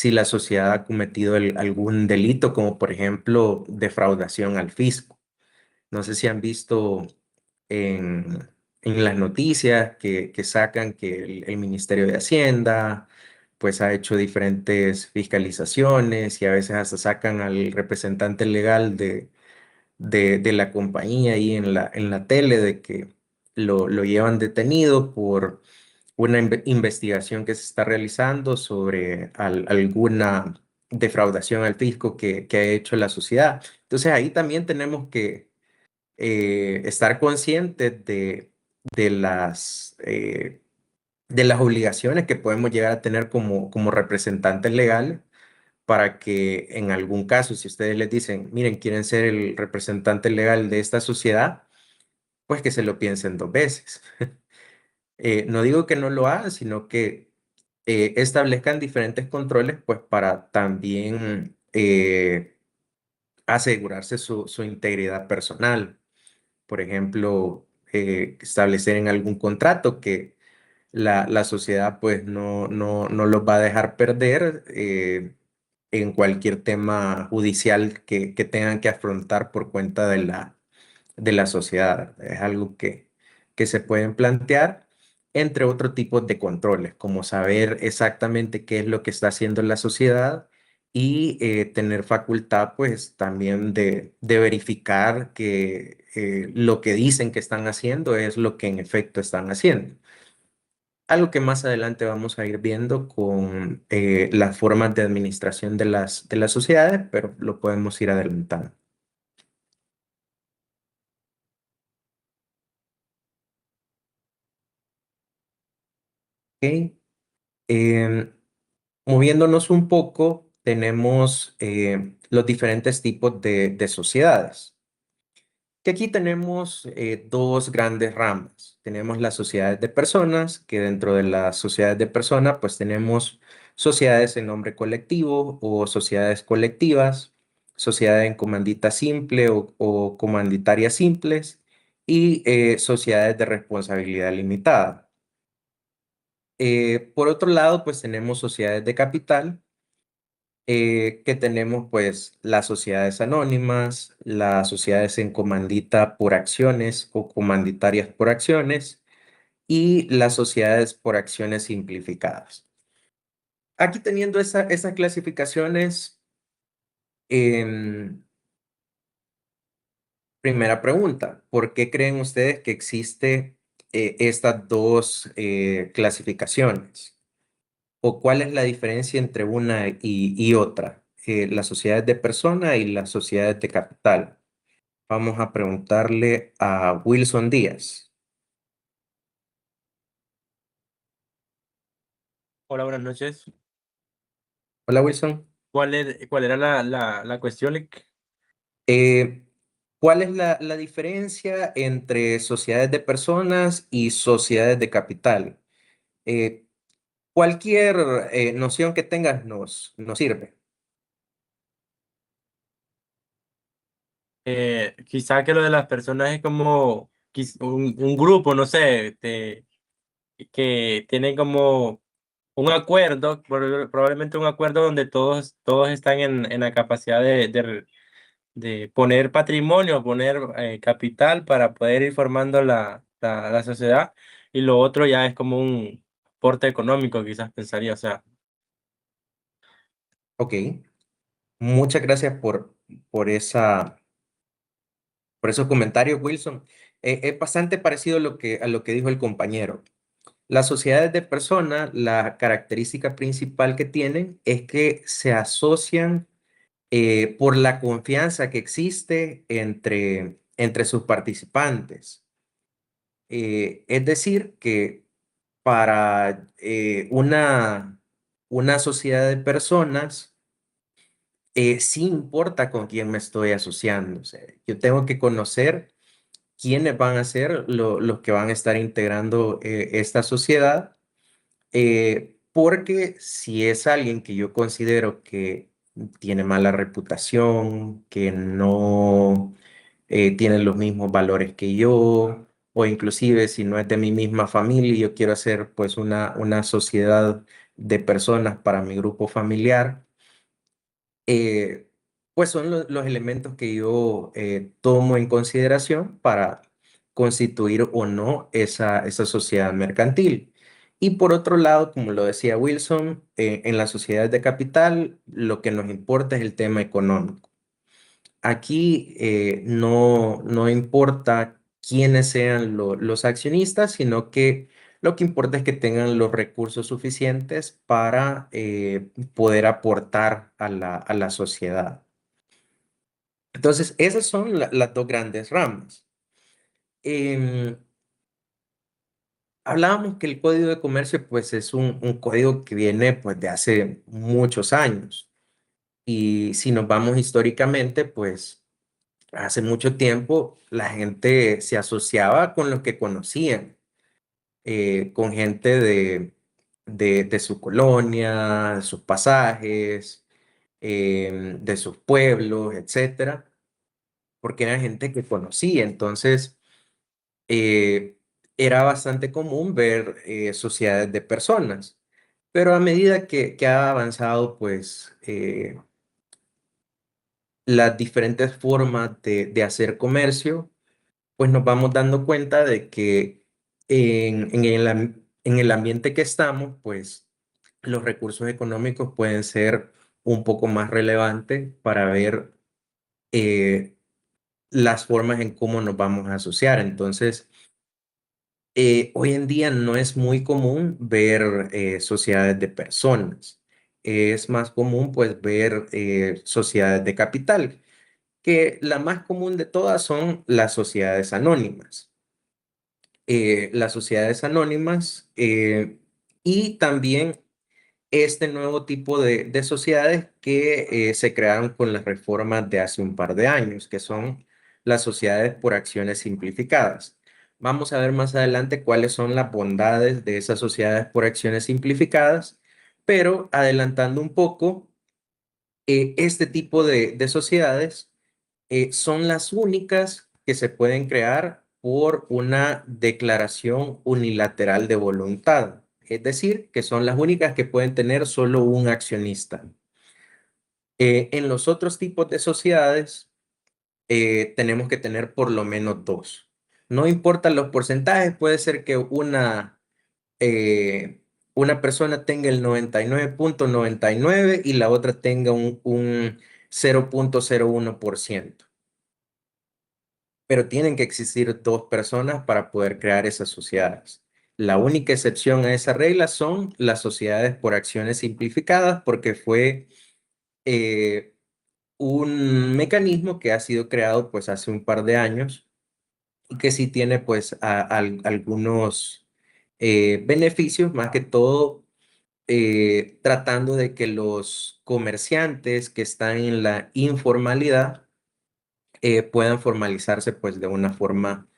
[SPEAKER 1] la sociedad ha cometido algún delito, como por ejemplo defraudación al fisco. No sé si han visto en las noticias que sacan que el Ministerio de Hacienda pues ha hecho diferentes fiscalizaciones y a veces hasta sacan al representante legal de la compañía ahí en la tele de que lo llevan detenido por una investigación que se está realizando sobre alguna defraudación al fisco que ha hecho la sociedad. Entonces ahí también tenemos que estar conscientes de las obligaciones que podemos llegar a tener como representantes legales para que en algún caso, si ustedes les dicen, miren, quieren ser el representante legal de esta sociedad, pues que se lo piensen dos veces. No digo que no lo hagan, sino que establezcan diferentes controles, pues para también asegurarse su integridad personal. Por ejemplo, establecer en algún contrato que la sociedad pues no los va a dejar perder en cualquier tema judicial que tengan que afrontar por cuenta de la sociedad. Es algo que se pueden plantear entre otros tipos de controles, como saber exactamente qué es lo que está haciendo la sociedad y tener facultad pues también de verificar que lo que dicen que están haciendo es lo que en efecto están haciendo. Algo que más adelante vamos a ir viendo con las formas de administración de las sociedades, pero lo podemos ir adelantando. Ok. Em, Moviéndonos un poco, tenemos los diferentes tipos de sociedades. que aquí tenemos dos grandes ramas. Tenemos las sociedades de personas, que dentro de las sociedades de personas, pues tenemos sociedades en nombre colectivo o sociedades colectivas, sociedades en comandita simple o comanditarias simples y sociedades de responsabilidad limitada. Por otro lado, pues tenemos sociedades de capital, que tenemos pues las sociedades anónimas, las sociedades en comandita por acciones o comanditarias por acciones y las sociedades por acciones simplificadas. Aquí teniendo esas clasificaciones, primera pregunta, ¿por qué creen ustedes que existe estas dos clasificaciones? ¿O cuál es la diferencia entre una y otra? Las sociedades de persona y las sociedades de capital. Vamos a preguntarle a Wilson Díaz.
[SPEAKER 8] Hola, buenas noches.
[SPEAKER 1] Hola, Wilson.
[SPEAKER 8] ¿Cuál era la cuestión?
[SPEAKER 1] Eh, ¿Cuál es la diferencia entre sociedades de personas y sociedades de capital? Eh, Cualquier noción que tengas nos sirve.
[SPEAKER 8] Quizá que lo de las personas es como un grupo, no sé, que tiene como un acuerdo, probablemente un acuerdo donde todos están en la capacidad de poner patrimonio, poner capital para poder ir formando la sociedad, y lo otro ya es como un aporte económico, quizás pensaría, o sea.
[SPEAKER 1] Ok. Muchas gracias por por esos comentarios, Wilson. Es bastante parecido a lo que dijo el compañero. Las sociedades de personas, la característica principal que tienen es que se asocian por la confianza que existe entre sus participantes. Es decir, que para una sociedad de personas, sí importa con quién me estoy asociando. O sea, yo tengo que conocer quiénes van a ser los que van a estar integrando esta sociedad, porque si es alguien que yo considero que tiene mala reputación, que no tiene los mismos valores que yo, o inclusive si no es de mi misma familia y yo quiero hacer pues una sociedad de personas para mi grupo familiar, eh, pues son los elementos que yo tomo en consideración para constituir o no esa sociedad mercantil. Y por otro lado, como lo decía Wilson, en las sociedades de capital lo que nos importa es el tema económico. Aquí no importa quiénes sean los accionistas, sino que lo que importa es que tengan los recursos suficientes para poder aportar a la sociedad. Entonces, esas son las dos grandes ramas. Em, Hablábamos que el Código de Comercio pues, es un código que viene pues, de hace muchos años. Y si nos vamos históricamente, pues hace mucho tiempo la gente se asociaba con lo que conocían, con gente de su colonia, de sus pasajes, de sus pueblos, etcétera, porque era gente que conocía. Entonces, eh, era bastante común ver sociedades de personas. Pero a medida que ha avanzado, pues, las diferentes formas de hacer comercio, pues nos vamos dando cuenta de que en el ambiente que estamos, pues los recursos económicos pueden ser un poco más relevantes para ver las formas en cómo nos vamos a asociar. Entonces, hoy en día no es muy común ver sociedades de personas. Es más común pues ver sociedades de capital, que la más común de todas son las sociedades anónimas. Las sociedades anónimas y también este nuevo tipo de sociedades que se crearon con las reformas de hace un par de años, que son las sociedades por acciones simplificadas. Vamos a ver más adelante cuáles son las bondades de esas sociedades por acciones simplificadas, pero adelantando un poco, este tipo de sociedades son las únicas que se pueden crear por una declaración unilateral de voluntad. Es decir, que son las únicas que pueden tener solo un accionista. En los otros tipos de sociedades, tenemos que tener por lo menos dos. No importan los porcentajes, puede ser que una persona tenga el 99.99 y la otra tenga un 0.01%. Pero tienen que existir dos personas para poder crear esas sociedades. La única excepción a esa regla son las sociedades por acciones simplificadas, porque fue un mecanismo que ha sido creado pues hace un par de años y que sí tiene pues algunos beneficios, más que todo tratando de que los comerciantes que están en la informalidad puedan formalizarse pues de una forma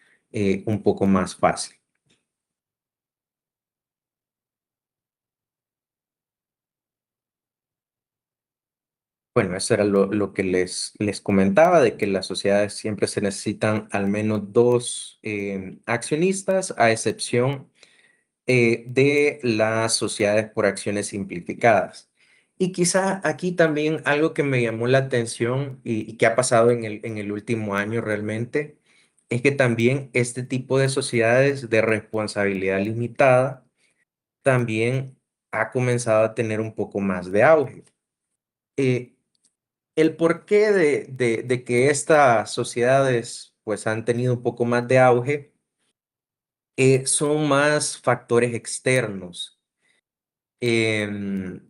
[SPEAKER 1] un poco más fácil. Bueno, eso era lo que les comentaba, de que las sociedades siempre se necesitan al menos dos accionistas, a excepción de las sociedades por acciones simplificadas. Y quizá aquí también algo que me llamó la atención y que ha pasado en el último año realmente, es que también este tipo de sociedades de responsabilidad limitada también ha comenzado a tener un poco más de auge. Eh, el porqué de que estas sociedades pues han tenido un poco más de auge son más factores externos. Em,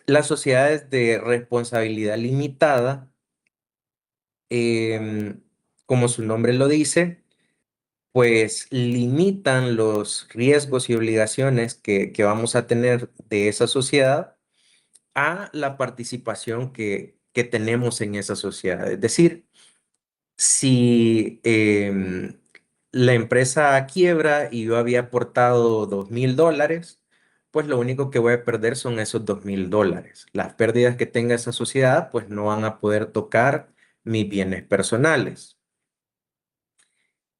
[SPEAKER 1] las sociedades de responsabilidad limitada, em, como su nombre lo dice, pues limitan los riesgos y obligaciones que vamos a tener de esa sociedad a la participación que tenemos en esa sociedad. Es decir, si la empresa quiebra y yo había aportado $2,000, pues lo único que voy a perder son esos $2,000. Las pérdidas que tenga esa sociedad, pues no van a poder tocar mis bienes personales.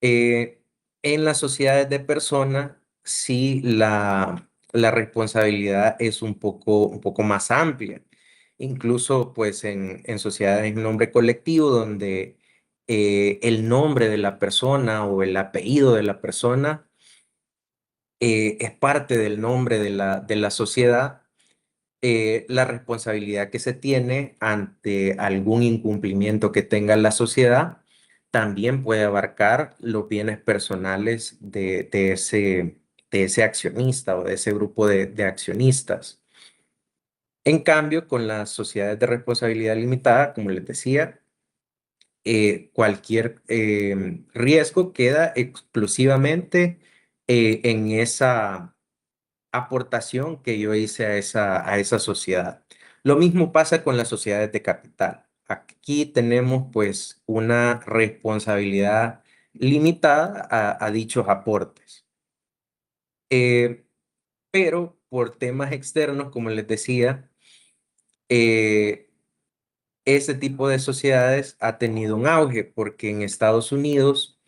[SPEAKER 1] Eh, en las sociedades de personas, sí, la responsabilidad es un poco más amplia. Incluso, pues, en sociedades en nombre colectivo, donde el nombre de la persona o el apellido de la persona es parte del nombre de la sociedad, la responsabilidad que se tiene ante algún incumplimiento que tenga la sociedad también puede abarcar los bienes personales de ese accionista o de ese grupo de accionistas. En cambio, con las sociedades de responsabilidad limitada, como les decía, cualquier riesgo queda exclusivamente en esa aportación que yo hice a esa sociedad. Lo mismo pasa con las sociedades de capital. Aquí tenemos pues una responsabilidad limitada a dichos aportes. Pero por temas externos, como les decía, ese tipo de sociedades ha tenido un auge porque en Estados Unidos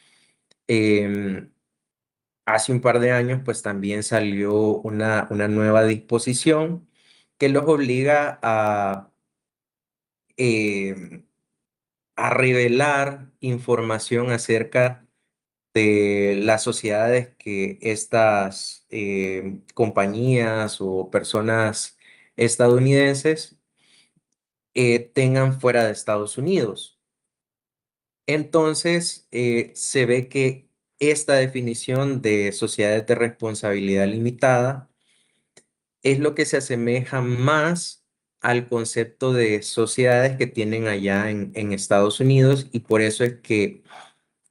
[SPEAKER 1] em, hace un par de años, pues también salió una nueva disposición que los obliga em, a revelar información acerca de las sociedades que estas compañías o personas estadounidenses tengan fuera de Estados Unidos. Entonces, se ve que esta definición de sociedades de responsabilidad limitada es lo que se asemeja más al concepto de sociedades que tienen allá en Estados Unidos, y por eso es que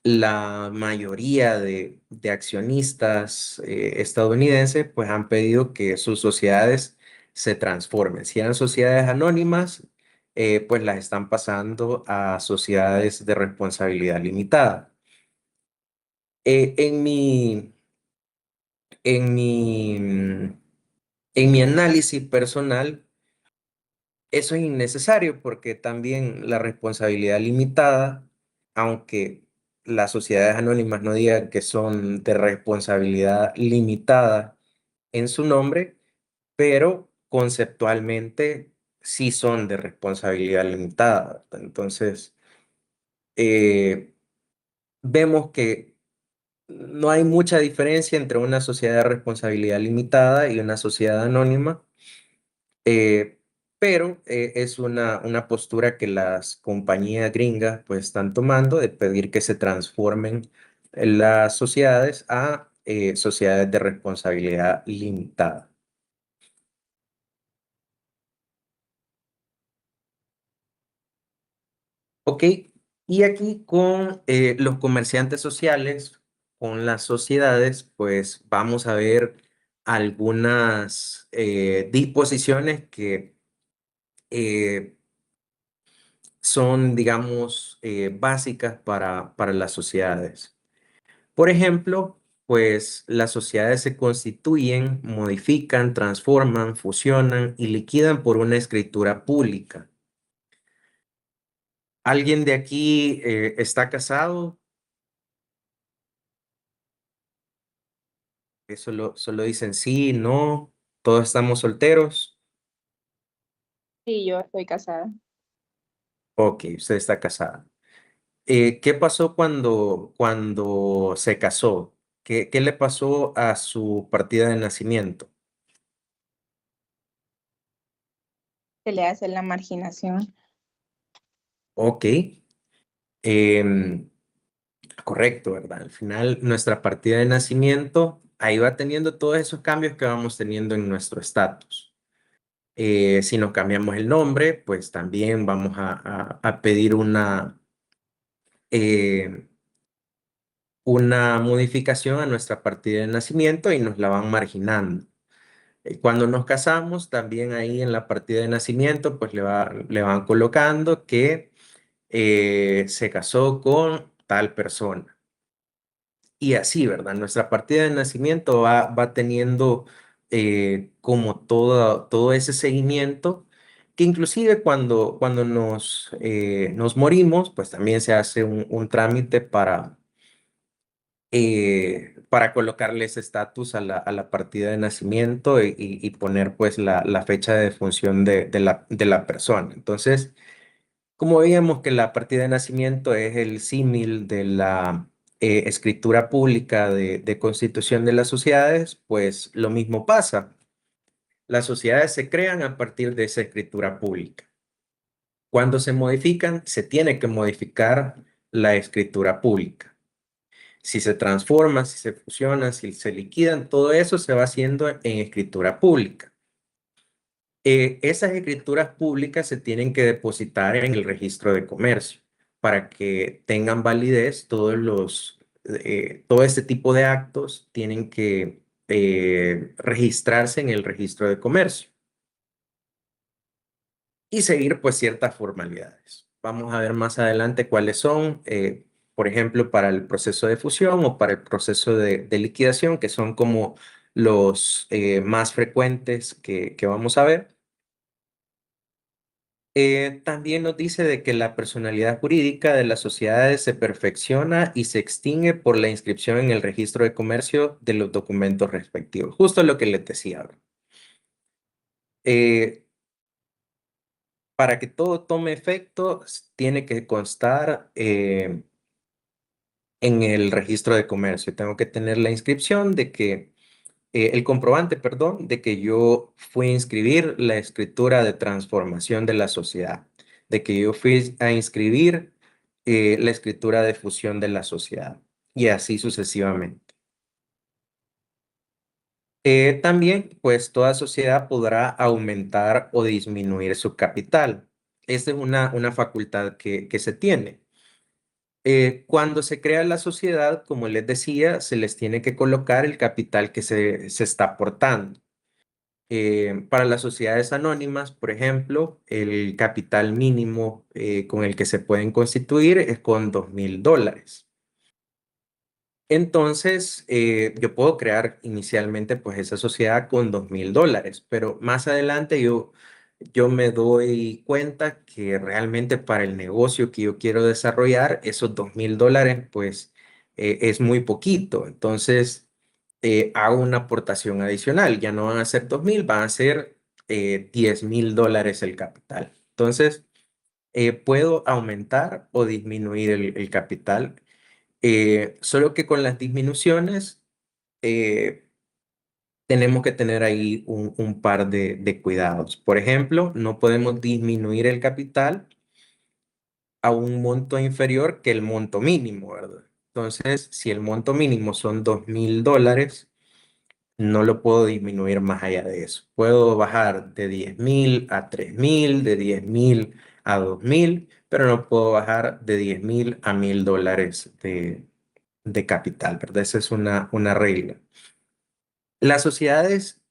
[SPEAKER 1] la mayoría de accionistas estadounidenses pues han pedido que sus sociedades se transformen. Si eran sociedades anónimas, pues las están pasando a sociedades de responsabilidad limitada. En mi, en mi, en mi análisis personal, eso es innecesario porque también la responsabilidad limitada, aunque las sociedades anónimas no digan que son de responsabilidad limitada en su nombre, pero conceptualmente sí son de responsabilidad limitada. Entonces, eh, vemos que no hay mucha diferencia entre una sociedad de responsabilidad limitada y una sociedad anónima, eh, pero es una postura que las compañías gringas pues están tomando de pedir que se transformen las sociedades a sociedades de responsabilidad limitada. Ok, y aquí con los comerciantes sociales, con las sociedades, pues vamos a ver algunas disposiciones que eh, son, digamos, básicas para las sociedades. Por ejemplo, pues las sociedades se constituyen, modifican, transforman, fusionan y liquidan por una escritura pública. ¿Alguien de aquí está casado? Que solo dicen sí, no, todos estamos solteros.
[SPEAKER 6] Sí, yo estoy casada.
[SPEAKER 1] Ok, usted está casada. ¿Qué pasó cuando se casó? ¿Qué le pasó a su partida de nacimiento?
[SPEAKER 6] Se le hace la marginación.
[SPEAKER 1] Ok, em, correcto, ¿verdad? Al final, nuestra partida de nacimiento, ahí va teniendo todos esos cambios que vamos teniendo en nuestro estatus. Si nos cambiamos el nombre, pues también vamos a pedir eh, una modificación a nuestra partida de nacimiento y nos la van marginando. Cuando nos casamos, también ahí en la partida de nacimiento, pues le van colocando que se casó con tal persona. Y así, ¿verdad? Nuestra partida de nacimiento va teniendo como todo ese seguimiento, que inclusive cuando nos morimos, pues también se hace un trámite para colocarle ese estatus a la partida de nacimiento y poner pues la fecha de defunción de la persona. Entonces, como veíamos que la partida de nacimiento es el símil de la escritura pública de constitución de las sociedades, pues lo mismo pasa. Las sociedades se crean a partir de esa escritura pública. Cuando se modifican, se tiene que modificar la escritura pública. Si se transforma, si se fusionan, si se liquidan, todo eso se va haciendo en escritura pública. Esas escrituras públicas se tienen que depositar en el registro de comercio para que tengan validez. Todo este tipo de actos tienen que registrarse en el registro de comercio y seguir pues ciertas formalidades. Vamos a ver más adelante cuáles son, por ejemplo, para el proceso de fusión o para el proceso de liquidación, que son como los más frecuentes que vamos a ver. También nos dice de que la personalidad jurídica de las sociedades se perfecciona y se extingue por la inscripción en el registro de comercio de los documentos respectivos. Justo lo que les decía. ¿Verdad? Eh, para que todo tome efecto, tiene que constar en el registro de comercio. Tengo que tener la inscripción de que, el comprobante, perdón, de que yo fui a inscribir la escritura de transformación de la sociedad, de que yo fui a inscribir la escritura de fusión de la sociedad y así sucesivamente. También, pues, toda sociedad podrá aumentar o disminuir su capital. Esta es una facultad que se tiene. Cuando se crea la sociedad, como les decía, se les tiene que colocar el capital que se está aportando. Para las sociedades anónimas, por ejemplo, el capital mínimo con el que se pueden constituir es con $2,000. Entonces, yo puedo crear inicialmente pues esa sociedad con $2,000, pero más adelante yo me doy cuenta que realmente para el negocio que yo quiero desarrollar, esos $2,000 pues es muy poquito. Entonces, hago una aportación adicional. Ya no van a ser 2,000, van a ser $10,000 el capital. Entonces, puedo aumentar o disminuir el capital. Solo que con las disminuciones eh, tenemos que tener ahí un par de cuidados. Por ejemplo, no podemos disminuir el capital a un monto inferior que el monto mínimo, ¿verdad? Entonces, si el monto mínimo son $2,000, no lo puedo disminuir más allá de eso. Puedo bajar de 10,000 a 3,000, de 10,000 a 2,000, pero no puedo bajar de 10,000 a $1,000 de capital, ¿verdad? Esa es una regla. Las sociedades,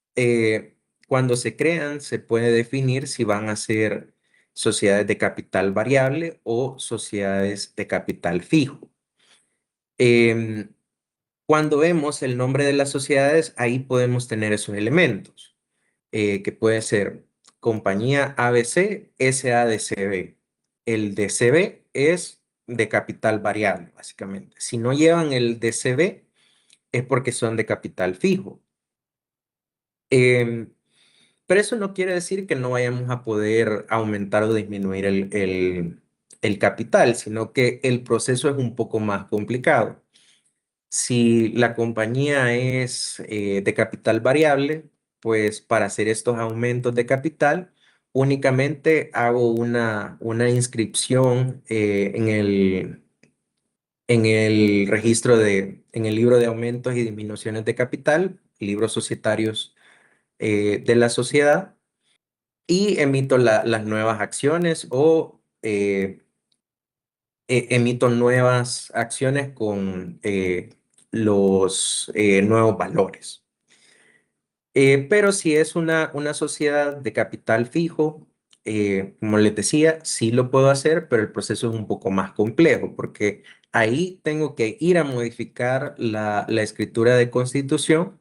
[SPEAKER 1] cuando se crean, se puede definir si van a ser sociedades de capital variable o sociedades de capital fijo. Em, Cuando vemos el nombre de las sociedades, ahí podemos tener esos elementos, que puede ser compañía ABC, SADCB. El DCB es de capital variable, básicamente. Si no llevan el DCB, es porque son de capital fijo. Em, pero eso no quiere decir que no vayamos a poder aumentar o disminuir el capital, sino que el proceso es un poco más complicado. Si la compañía es de capital variable, pues para hacer estos aumentos de capital, únicamente hago una inscripción en el registro en el libro de aumentos y disminuciones de capital, libros societarios de la sociedad, y emito las nuevas acciones o emito nuevas acciones con los nuevos valores. Pero si es una sociedad de capital fijo, como les decía, sí lo puedo hacer, pero el proceso es un poco más complejo porque ahí tengo que ir a modificar la escritura de constitución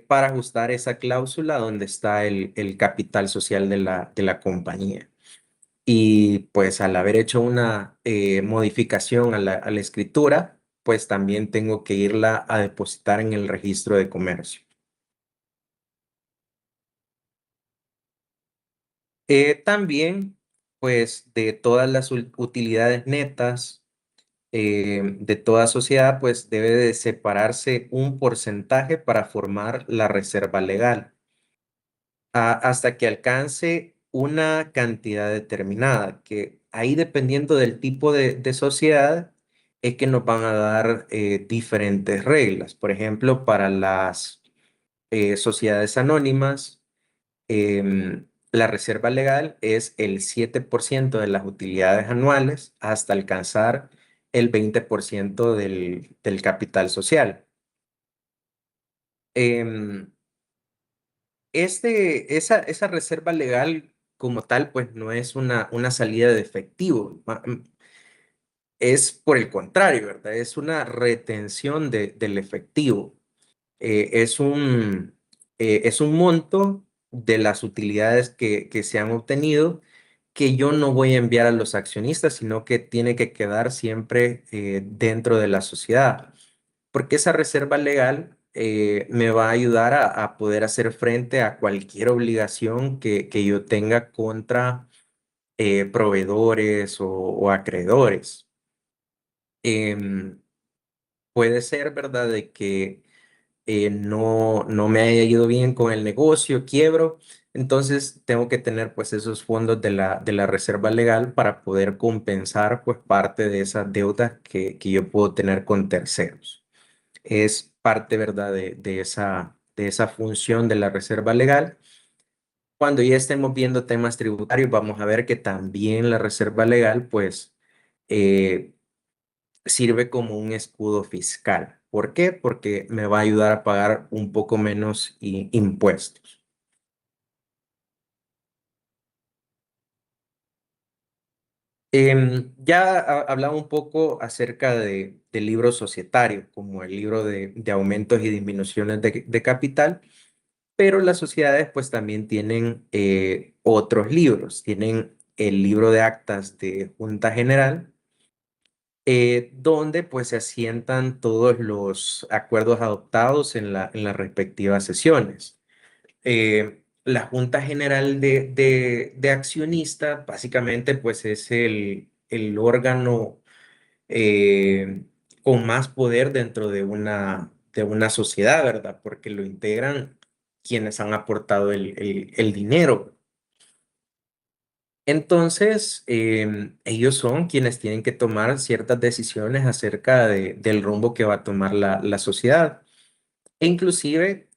[SPEAKER 1] para ajustar esa cláusula donde está el capital social de la compañía. Y pues al haber hecho una modificación a la escritura, pues también tengo que irla a depositar en el registro de comercio. También, pues de todas las utilidades netas de toda sociedad, pues debe de separarse un porcentaje para formar la reserva legal. Hasta que alcance una cantidad determinada, que ahí dependiendo del tipo de sociedad es que nos van a dar diferentes reglas. Por ejemplo, para las sociedades anónimas, la reserva legal es el 7% de las utilidades anuales hasta alcanzar el 20% del capital social. Em, esa reserva legal como tal, pues no es una salida de efectivo, es por el contrario, ¿verdad? Es una retención del efectivo. Es un monto de las utilidades que se han obtenido que yo no voy a enviar a los accionistas, sino que tiene que quedar siempre dentro de la sociedad, porque esa reserva legal me va a ayudar a poder hacer frente a cualquier obligación que yo tenga contra proveedores o acreedores. Em, Puede ser, ¿verdad?, de que no me haya ido bien con el negocio, quiebro, entonces tengo que tener pues esos fondos de la reserva legal para poder compensar pues parte de esas deudas que yo puedo tener con terceros. Es parte, ¿verdad?, de esa función de la reserva legal. Cuando ya estemos viendo temas tributarios, vamos a ver que también la reserva legal pues eh, sirve como un escudo fiscal. ¿Por qué? Porque me va a ayudar a pagar un poco menos impuestos. Ya hablaba un poco acerca de libros societarios, como el libro de aumentos y disminuciones de capital, pero las sociedades pues también tienen otros libros. Tienen el libro de actas de Junta General, donde pues se asientan todos los acuerdos adoptados en las respectivas sesiones. La Junta General de Accionistas básicamente pues es el órgano eh, con más poder dentro de una sociedad, ¿verdad? Porque lo integran quienes han aportado el dinero. Entonces, ellos son quienes tienen que tomar ciertas decisiones acerca del rumbo que va a tomar la sociedad. E inclusive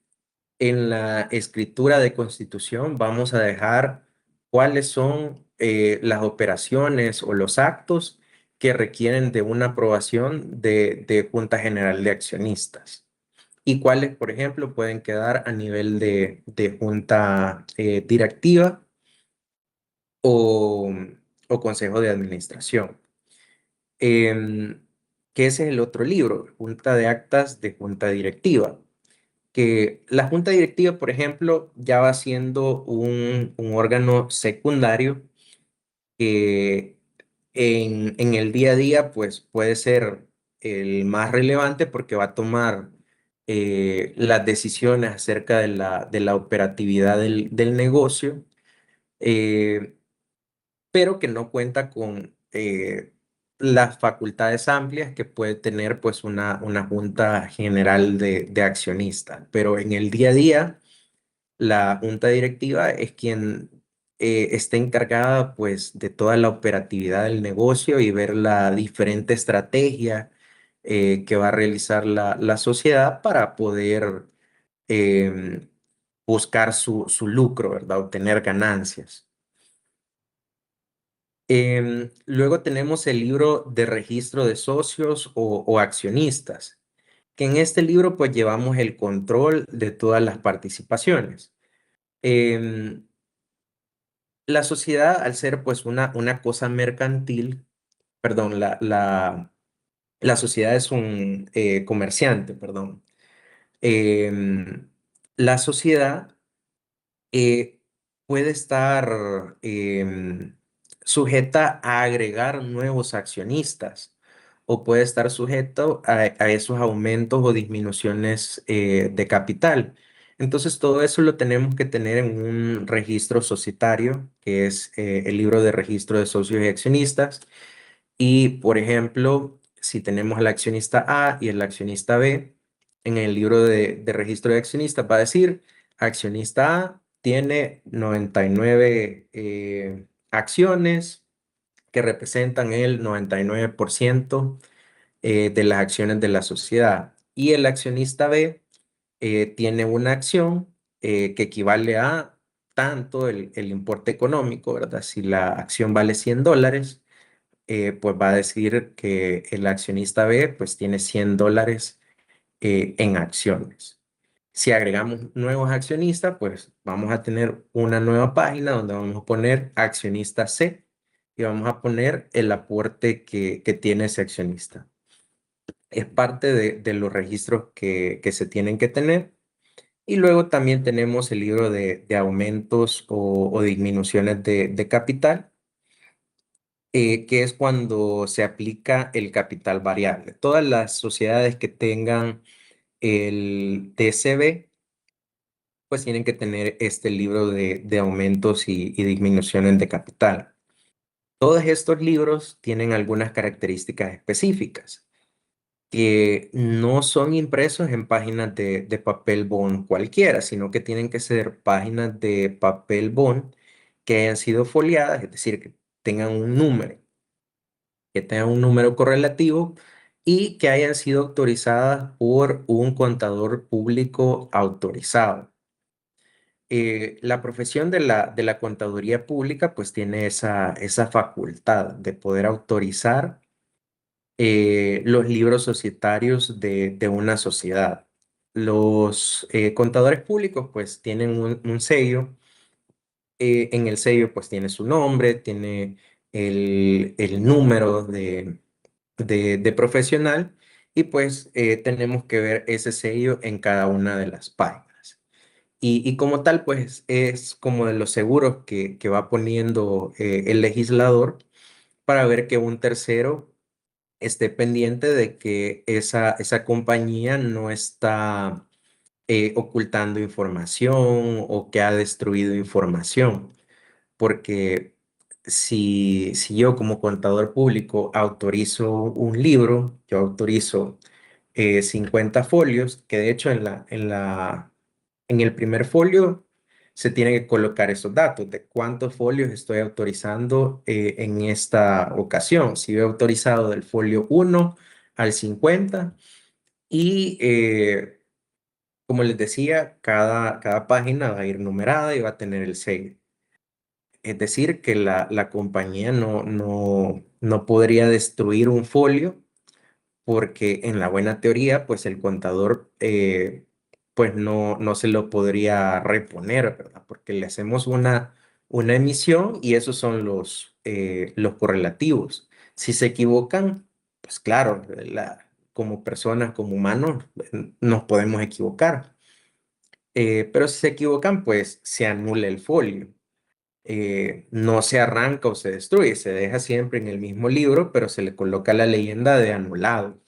[SPEAKER 1] en la escritura de constitución vamos a dejar cuáles son las operaciones o los actos que requieren de una aprobación de Junta General de Accionistas y cuáles, por ejemplo, pueden quedar a nivel de junta directiva o, o consejo de administración. Que ese es el otro libro, Junta de Actas de Junta Directiva, que la junta directiva, por ejemplo, ya va siendo un órgano secundario que en el día a día, pues puede ser el más relevante porque va a tomar las decisiones acerca de la operatividad del negocio, eh, pero que no cuenta con las facultades amplias que puede tener pues una junta general de accionistas. Pero en el día a día, la junta directiva es quien está encargada pues de toda la operatividad del negocio y ver la diferente estrategia que va a realizar la sociedad para poder em, buscar su lucro, ¿verdad? Obtener ganancias. Luego tenemos el libro de registro de socios o accionistas, que en este libro pues llevamos el control de todas las participaciones. Em, la sociedad, al ser pues una cosa mercantil, perdón, la sociedad es un comerciante, perdón. Em, la sociedad eh, puede estar sujeta a agregar nuevos accionistas o puede estar sujeto a esos aumentos o disminuciones de capital. Entonces, todo eso lo tenemos que tener en un registro societario, que es el libro de registro de socios y accionistas. Y, por ejemplo, si tenemos al accionista A y el accionista B, en el libro de registro de accionistas va a decir, accionista A tiene 99 acciones que representan el 99% de las acciones de la sociedad. Y el accionista B tiene una acción que equivale a tanto el importe económico, ¿verdad? Si la acción vale $100, pues va a decir que el accionista B pues tiene $100 en acciones. Si agregamos nuevos accionistas, pues vamos a tener una nueva página donde vamos a poner accionista C y vamos a poner el aporte que tiene ese accionista. Es parte de los registros que se tienen que tener. Y luego también tenemos el libro de aumentos o disminuciones de capital, que es cuando se aplica el capital variable. Todas las sociedades que tengan el TCB, pues tienen que tener este libro de aumentos y disminuciones de capital. Todos estos libros tienen algunas características específicas que no son impresos en páginas de papel bond cualquiera, sino que tienen que ser páginas de papel bond que hayan sido foliadas, es decir, que tengan un número correlativo y que hayan sido autorizadas por un contador público autorizado. La profesión de la contaduría pública pues tiene esa facultad de poder autorizar los libros societarios de una sociedad. Los contadores públicos pues tienen un sello. En el sello pues tiene su nombre, tiene el número de profesional y pues tenemos que ver ese sello en cada una de las páginas. Y como tal, pues es como de los seguros que va poniendo el legislador para ver que un tercero esté pendiente de que esa compañía no está ocultando información o que ha destruido información. Porque si yo como contador público autorizo un libro, yo autorizo 50 folios, que de hecho en el primer folio se tiene que colocar esos datos de cuántos folios estoy autorizando en esta ocasión. Si he autorizado del folio 1 al 50 y como les decía, cada página va a ir numerada y va a tener el sello. Es decir, que la compañía no podría destruir un folio porque en la buena teoría, pues el contador pues no se lo podría reponer, ¿verdad? Porque le hacemos una emisión y esos son los correlativos. Si se equivocan, pues claro, como personas, como humanos, nos podemos equivocar. Pero si se equivocan, pues se anula el folio. No se arranca o se destruye, se deja siempre en el mismo libro, pero se le coloca la leyenda de anulado.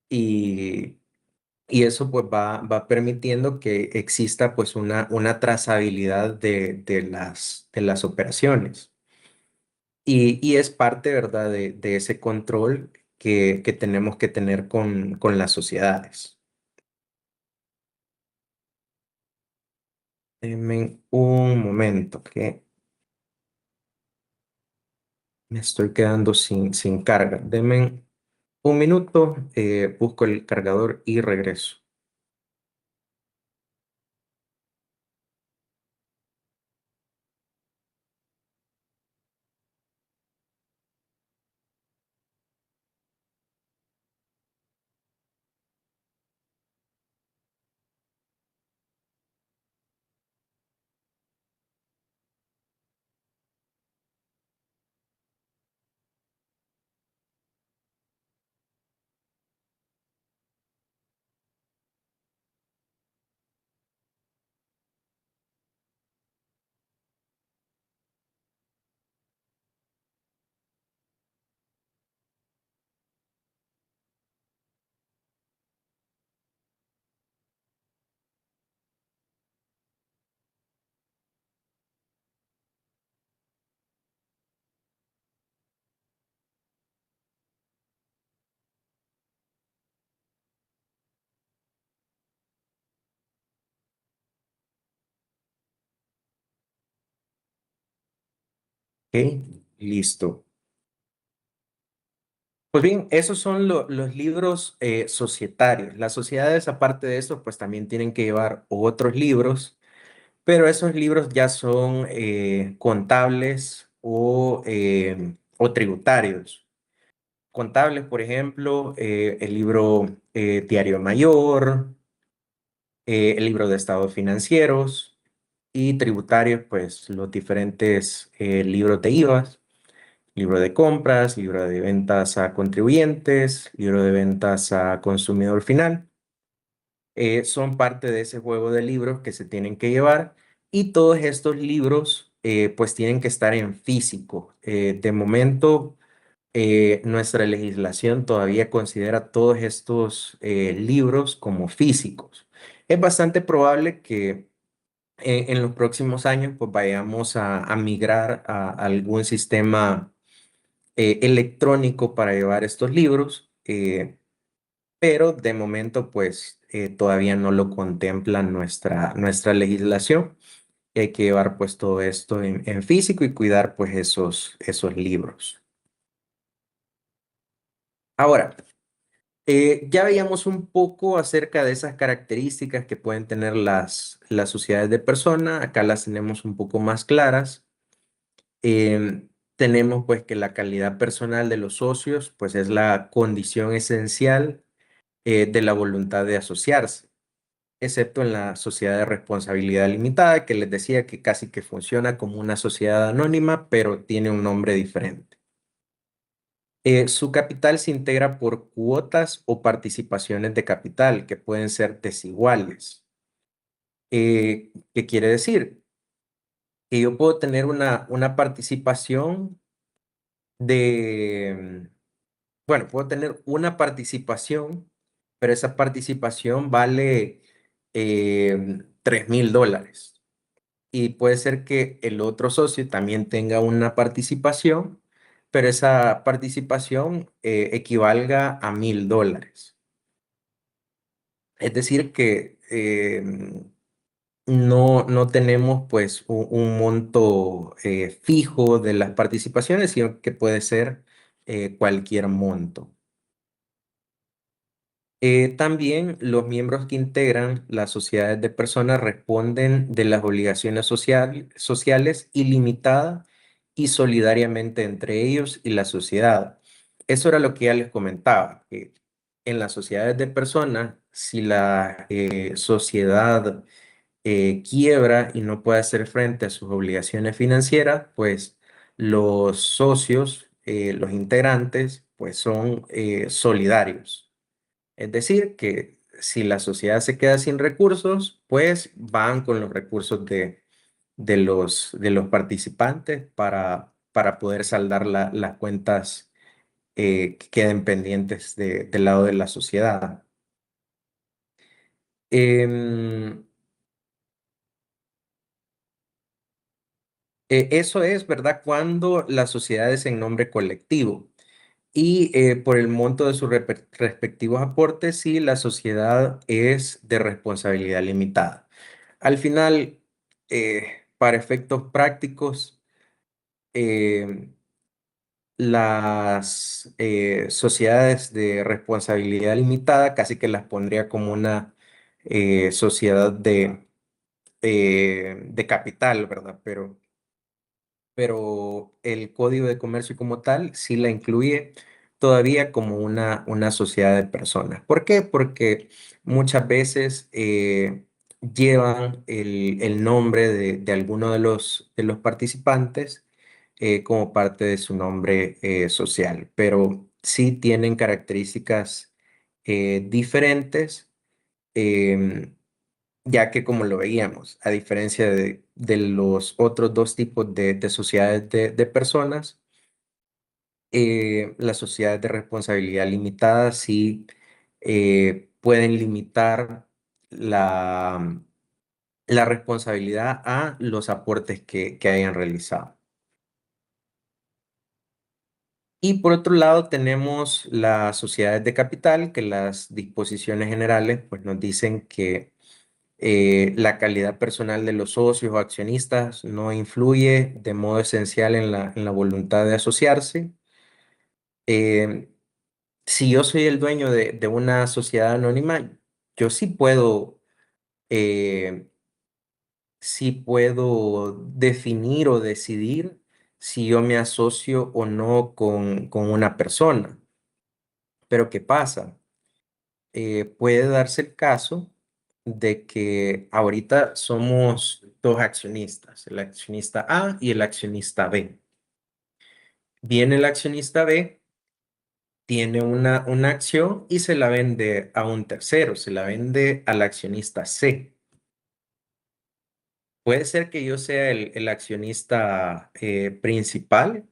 [SPEAKER 1] Y, y eso pues va permitiendo que exista pues una trazabilidad de las operaciones. Y es parte, ¿verdad?, de ese control que tenemos que tener con las sociedades. Denme un momento que me estoy quedando sin carga. Denme un minuto, busco el cargador y regreso. Ok, listo. Pues bien, esos son los libros societarios. Las sociedades, aparte de eso, pues también tienen que llevar otros libros, pero esos libros ya son contables o tributarios. Contables, por ejemplo, el libro Diario Mayor, el libro de estados financieros y tributarios, pues los diferentes libros de IVAs. Libro de compras, libro de ventas a contribuyentes, libro de ventas a consumidor final. Son parte de ese juego de libros que se tienen que llevar y todos estos libros pues tienen que estar en físico. De momento, nuestra legislación todavía considera todos estos libros como físicos. Es bastante probable que en los próximos años pues vayamos a migrar a algún sistema electrónico para llevar estos libros, pero de momento pues todavía no lo contempla nuestra legislación. Y hay que llevar pues todo esto en físico y cuidar pues esos libros. Ahora, ya veíamos un poco acerca de esas características que pueden tener las sociedades de persona. Acá las tenemos un poco más claras. Tenemos pues que la calidad personal de los socios pues es la condición esencial de la voluntad de asociarse. excepto en la sociedad de responsabilidad limitada, que les decía que casi que funciona como una sociedad anónima, pero tiene un nombre diferente. Su capital se integra por cuotas o participaciones de capital que pueden ser desiguales. ¿Qué quiere decir? Que yo puedo tener una participación bueno, puedo tener una participación, pero esa participación vale $3,000. Y puede ser que el otro socio también tenga una participación, pero esa participación equivalga a $1,000. Es decir, que no tenemos pues un monto fijo de las participaciones, sino que puede ser cualquier monto. También los miembros que integran las sociedades de personas responden de las obligaciones sociales ilimitadas y solidariamente entre ellos y la sociedad. Eso era lo que ya les comentaba, que en las sociedades de personas, si la sociedad quiebra y no puede hacer frente a sus obligaciones financieras, pues los socios, los integrantes, pues son solidarios. Es decir, que si la sociedad se queda sin recursos, pues van con los recursos de los participantes para poder saldar las cuentas que queden pendientes del lado de la sociedad. Em, Eso es, ¿verdad? Cuando la sociedad es en nombre colectivo. Y por el monto de sus respectivos aportes, si la sociedad es de responsabilidad limitada. Al final, para efectos prácticos, eh, las sociedades de responsabilidad limitada casi que las pondría como una sociedad de capital, ¿verdad? Pero el Código de Comercio como tal sí la incluye todavía como una sociedad de personas. ¿Por qué? Porque muchas veces llevan el nombre de alguno de los participantes como parte de su nombre social, pero sí tienen características diferentes. em, ya que como lo veíamos, a diferencia de los otros dos tipos de sociedades de personas, las sociedades de responsabilidad limitada sí pueden limitar la responsabilidad a los aportes que hayan realizado. Y por otro lado tenemos las sociedades de capital, que las disposiciones generales pues, nos dicen que la calidad personal de los socios o accionistas no influye de modo esencial en la voluntad de asociarse. Eh, si yo soy el dueño de una sociedad anónima, yo eh, sí puedo definir o decidir si yo me asocio o no con una persona. Pero ¿qué pasa? Puede darse el caso de que ahorita somos dos accionistas, el accionista A y el accionista B. Viene el accionista B, tiene una acción y se la vende a un tercero, se la vende al accionista C. Puede ser que yo sea el accionista principal,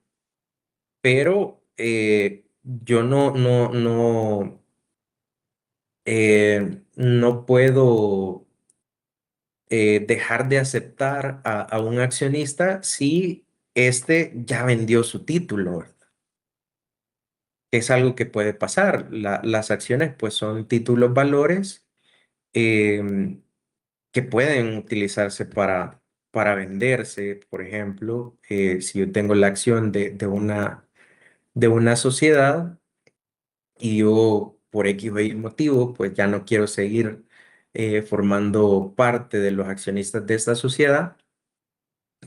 [SPEAKER 1] pero yo no puedo dejar de aceptar a un accionista si éste ya vendió su título, ¿verdad? Es algo que puede pasar. Las acciones pues son títulos valores em, que pueden utilizarse para venderse. Por ejemplo, si yo tengo la acción de una sociedad y yo por X o Y motivo pues ya no quiero seguir formando parte de los accionistas de esta sociedad,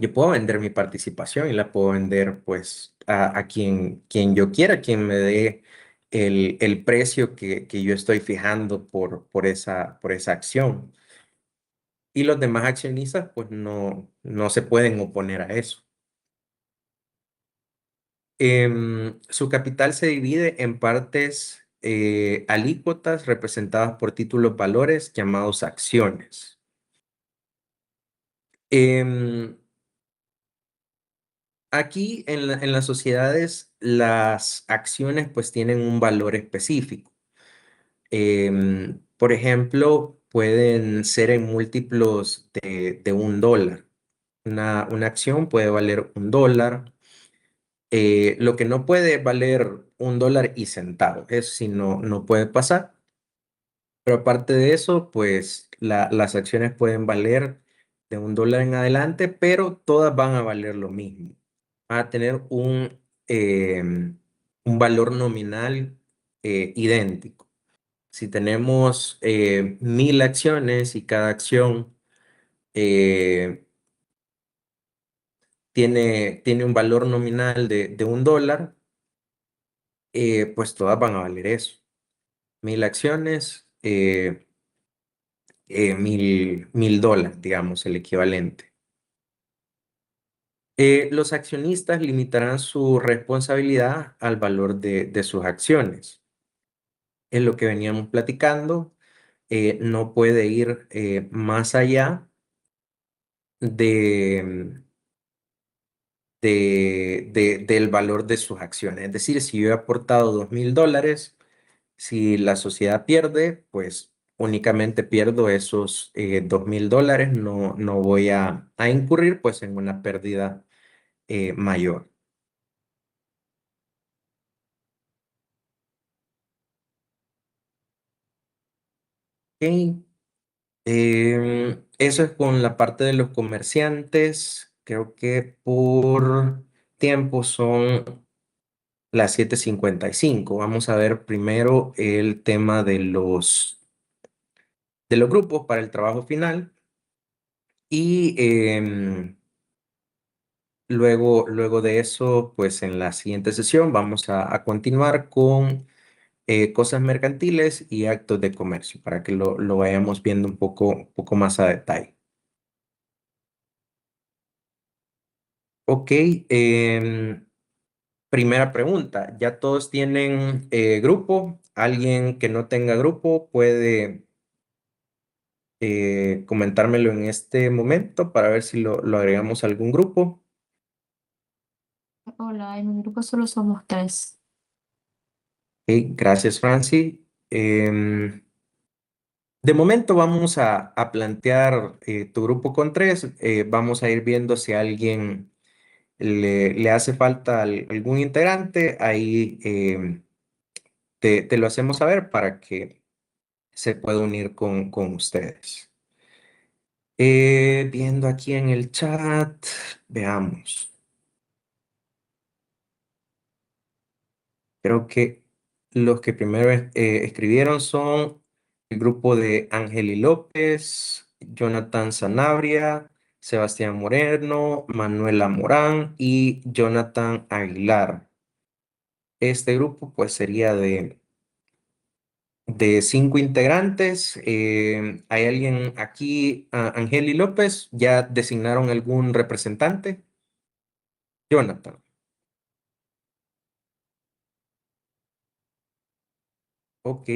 [SPEAKER 1] yo puedo vender mi participación y la puedo vender pues a quien yo quiera, quien me dé el precio que yo estoy fijando por esa acción. y los demás accionistas pues no se pueden oponer a eso. Su capital se divide en partes alícuotas representadas por títulos valores llamados acciones. Em, Aquí en las sociedades las acciones pues tienen un valor específico. Por ejemplo, pueden ser en múltiplos de $1. Una acción puede valer $1. Lo que no puede valer $1.00 eso sí no puede pasar. Pero aparte de eso, pues las acciones pueden valer de $1 en adelante, pero todas van a valer lo mismo. Van a tener un valor nominal idéntico. Si tenemos 1.000 acciones y cada acción eh, tiene un valor nominal de $1, pues todas van a valer eso. 1.000 acciones, $1.000, digamos, el equivalente. Los accionistas limitarán su responsabilidad al valor de sus acciones. Es lo que veníamos platicando. No puede ir más allá de, del valor de sus acciones. Es decir, si yo he aportado $2.000, si la sociedad pierde, pues únicamente pierdo esos $2.000, no voy a incurrir pues en una pérdida mayor. Ok. Eso es con la parte de los comerciantes. Creo que por tiempo son las 7:55. Vamos a ver primero el tema de los grupos para el trabajo final y luego de eso, pues en la siguiente sesión vamos a continuar con cosas mercantiles y actos de comercio para que lo vayamos viendo un poco más a detalle. Ok, primera pregunta, ¿ya todos tienen grupo? ¿Alguien que no tenga grupo puede comentármelo en este momento para ver si lo agregamos a algún grupo?
[SPEAKER 4] Hola, en mi grupo solo somos 3.
[SPEAKER 1] Ok, gracias, Franci. De momento vamos a plantear tu grupo con 3. Vamos a ir viendo si a alguien le hace falta algún integrante. Ahí te lo hacemos saber para que se pueda unir con ustedes. Viendo aquí en el chat, veamos. Creo que los que primero escribieron son el grupo de Ángeli López, Jonathan Sanabria, Sebastián Moreno, Manuela Morán y Jonathan Aguilar. Este grupo pues sería de 5 integrantes. ¿Hay alguien aquí, Ángeli López? ¿Ya designaron algún representante? Jonathan. Ok,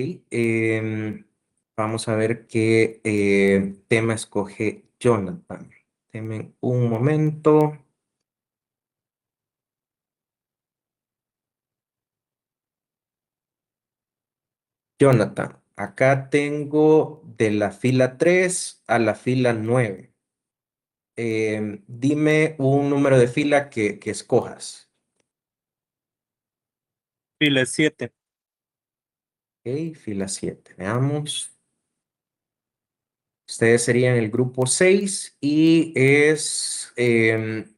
[SPEAKER 1] vamos a ver qué tema escoge Jonathan. Denme un momento. Jonathan, acá tengo de la fila 3 a la fila 9. Dime un número de fila que escojas.
[SPEAKER 8] Fila 7.
[SPEAKER 1] Ok, fila 7. Veamos. Ustedes serían el grupo 6 y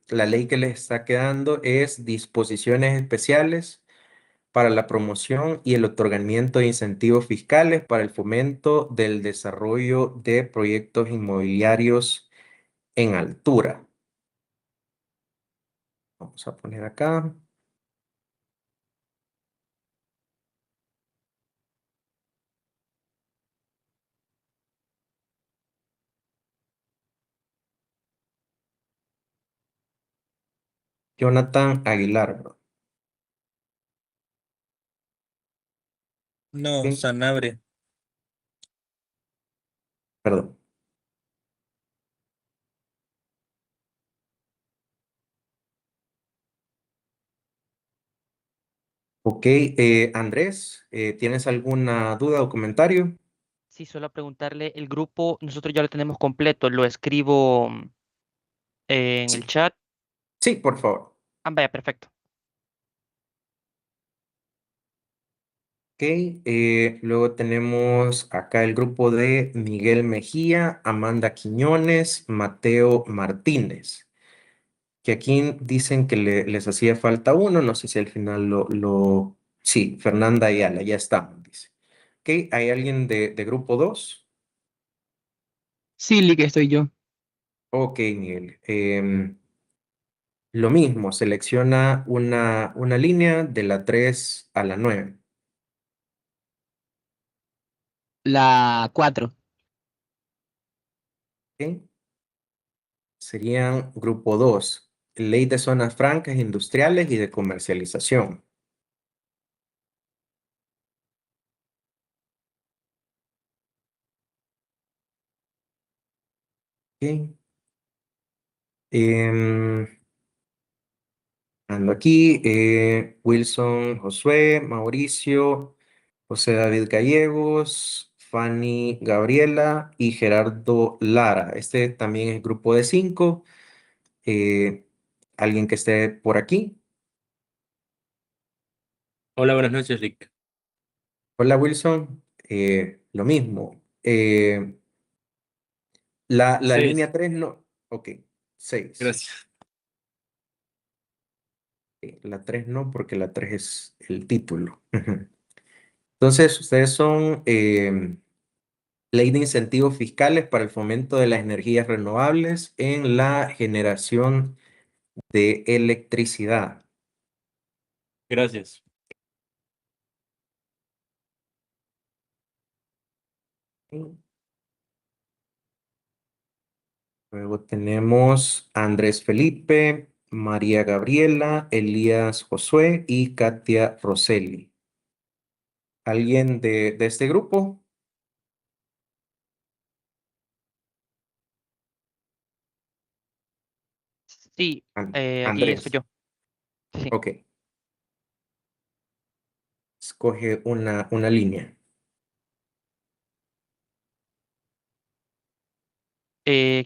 [SPEAKER 1] la ley que les está quedando es disposiciones especiales para la promoción y el otorgamiento de incentivos fiscales para el fomento del desarrollo de proyectos inmobiliarios en altura. Vamos a poner acá. Jonathan Aguilar, bro.
[SPEAKER 8] No,
[SPEAKER 1] Ok,
[SPEAKER 8] Sanabria.
[SPEAKER 1] perdón. Ok, Andrés, ¿tienes alguna duda o comentario?
[SPEAKER 5] Sí, solo preguntarle, el grupo nosotros ya lo tenemos completo, lo escribo en el
[SPEAKER 1] Sí,
[SPEAKER 5] chat.
[SPEAKER 1] sí, por favor.
[SPEAKER 5] Ah, vaya, perfecto.
[SPEAKER 1] Ok, luego tenemos acá el grupo de Miguel Mejía, Amanda Quiñones, Mateo Martínez, que aquí dicen que les hacía falta uno, no sé si al final sí, Fernanda Ayala, ya estamos, dice. Ok, ¿hay alguien de grupo 2?
[SPEAKER 9] Sí, Lee, que estoy yo.
[SPEAKER 1] Ok, Miguel. Lo mismo, selecciona una línea de la 3 a la 9.
[SPEAKER 9] La 4.
[SPEAKER 1] ¿Ok? Serían grupo 2, ley de zonas francas industriales y de comercialización. ¿Ok? Em, ando aquí, Wilson Josué, Mauricio, José David Gallegos, Fanny Gabriela y Gerardo Lara. Este también es grupo de 5. ¿Alguien que esté por aquí?
[SPEAKER 8] Hola, buenas noches, Rick.
[SPEAKER 1] Hola Wilson. Lo mismo. La
[SPEAKER 8] Seis.
[SPEAKER 1] línea 3 no. Ok, 6.
[SPEAKER 8] Gracias.
[SPEAKER 1] La 3 no, porque la 3 es el título. Ujú. Entonces, ustedes son ley de incentivos fiscales para el fomento de las energías renovables en la generación de electricidad.
[SPEAKER 8] Gracias.
[SPEAKER 1] Luego tenemos Andrés Felipe, María Gabriela, Elías Josué y Katia Rosselli. ¿Alguien de este grupo?
[SPEAKER 5] Sí, aquí estoy
[SPEAKER 1] Andrés.
[SPEAKER 5] yo. Sí, sí.
[SPEAKER 1] Ok. Escoge una línea.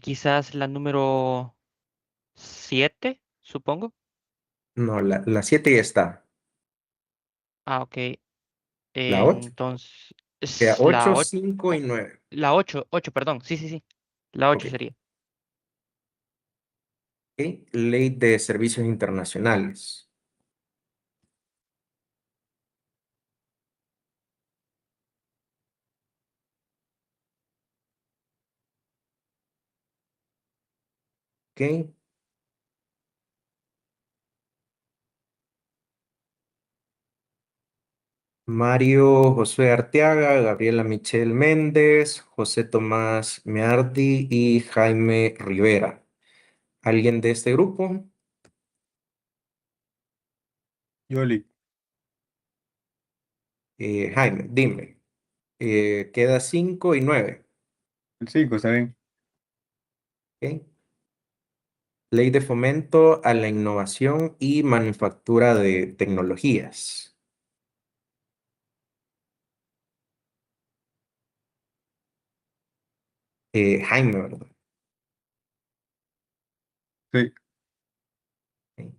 [SPEAKER 5] Quizás la número 7, supongo.
[SPEAKER 1] No, la 7 ya está.
[SPEAKER 5] Ah, ok.
[SPEAKER 1] La 8.
[SPEAKER 5] Entonces,
[SPEAKER 1] Queda
[SPEAKER 5] es la
[SPEAKER 1] 8,
[SPEAKER 5] 8,
[SPEAKER 1] 5 y 9.
[SPEAKER 5] la 8, 8, perdón. Sí, sí, sí. La
[SPEAKER 1] Ok.
[SPEAKER 5] 8 sería.
[SPEAKER 1] Ok. Ley de servicios internacionales. Ok. Mario Josué Arteaga, Gabriela Michelle Méndez, José Tomás Meardi y Jaime Rivera. ¿Alguien de este grupo?
[SPEAKER 2] Yoli,
[SPEAKER 1] Jaime, dime. Queda 5 y 9.
[SPEAKER 2] el 5, ¿está bien?
[SPEAKER 1] Ok. Ley de fomento a la innovación y manufactura de tecnologías. Jaime, ¿verdad?
[SPEAKER 2] Sí.
[SPEAKER 1] Ok.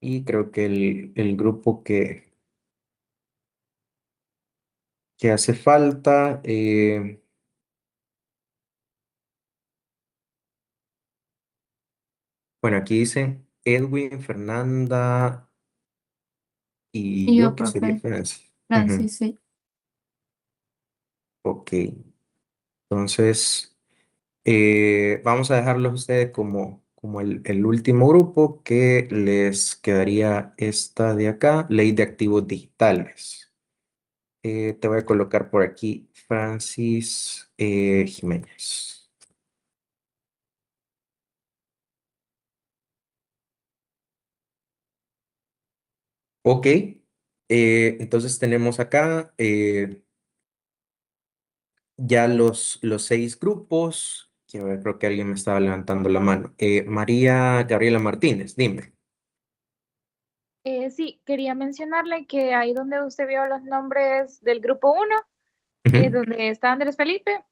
[SPEAKER 1] Y creo que el grupo que hace falta, bueno, aquí dice Edwin, Fernanda y
[SPEAKER 4] Y yo,
[SPEAKER 1] yo, que sería
[SPEAKER 4] profe,
[SPEAKER 1] Francia. Ujú.
[SPEAKER 4] Francis, sí.
[SPEAKER 1] Ok, entonces vamos a dejarlos ustedes como el último grupo que les quedaría esta de acá, ley de activos digitales. Te voy a colocar por aquí Francis Jiménez. Ok, entonces tenemos acá ya los 6 grupos. Quiero ver, creo que alguien me estaba levantando la mano. María Gabriela Martínez, dime.
[SPEAKER 6] Sí, quería mencionarle que ahí donde usted vio los nombres del grupo 1,
[SPEAKER 1] Ujú.
[SPEAKER 6] donde está Andrés Felipe,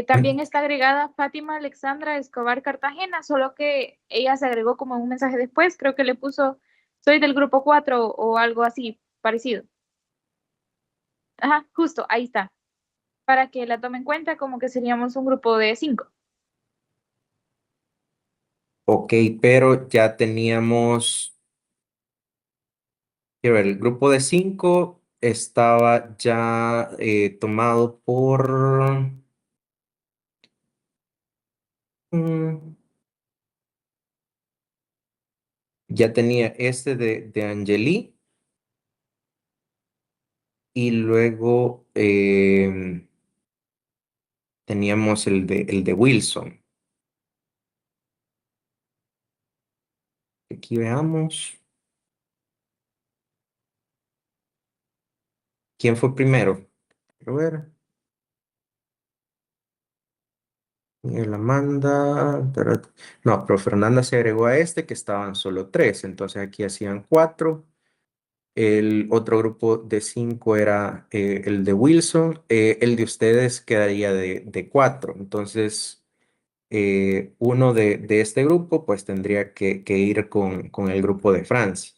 [SPEAKER 6] también está agregada Fátima Alexandra Escobar Cartagena, solo que ella se agregó como un mensaje después, creo que le puso, soy del grupo 4 o algo así parecido. Ajá, justo, ahí está, para que la tome en cuenta como que seríamos un grupo de 5.
[SPEAKER 1] Ok, pero ya teníamos, quiero ver, el grupo de 5 estaba ya tomado por... mm, ya tenía este de Angeli y luego teníamos el de Wilson. Aquí veamos. ¿Quién fue primero? Quiero ver. Miguel Amanda. No, pero Fernanda se agregó a este que estaban solo 3. Entonces aquí hacían 4. El otro grupo de 5 era el de Wilson. El de ustedes quedaría de 4. Entonces, uno de este grupo pues tendría que ir con el grupo de Francia.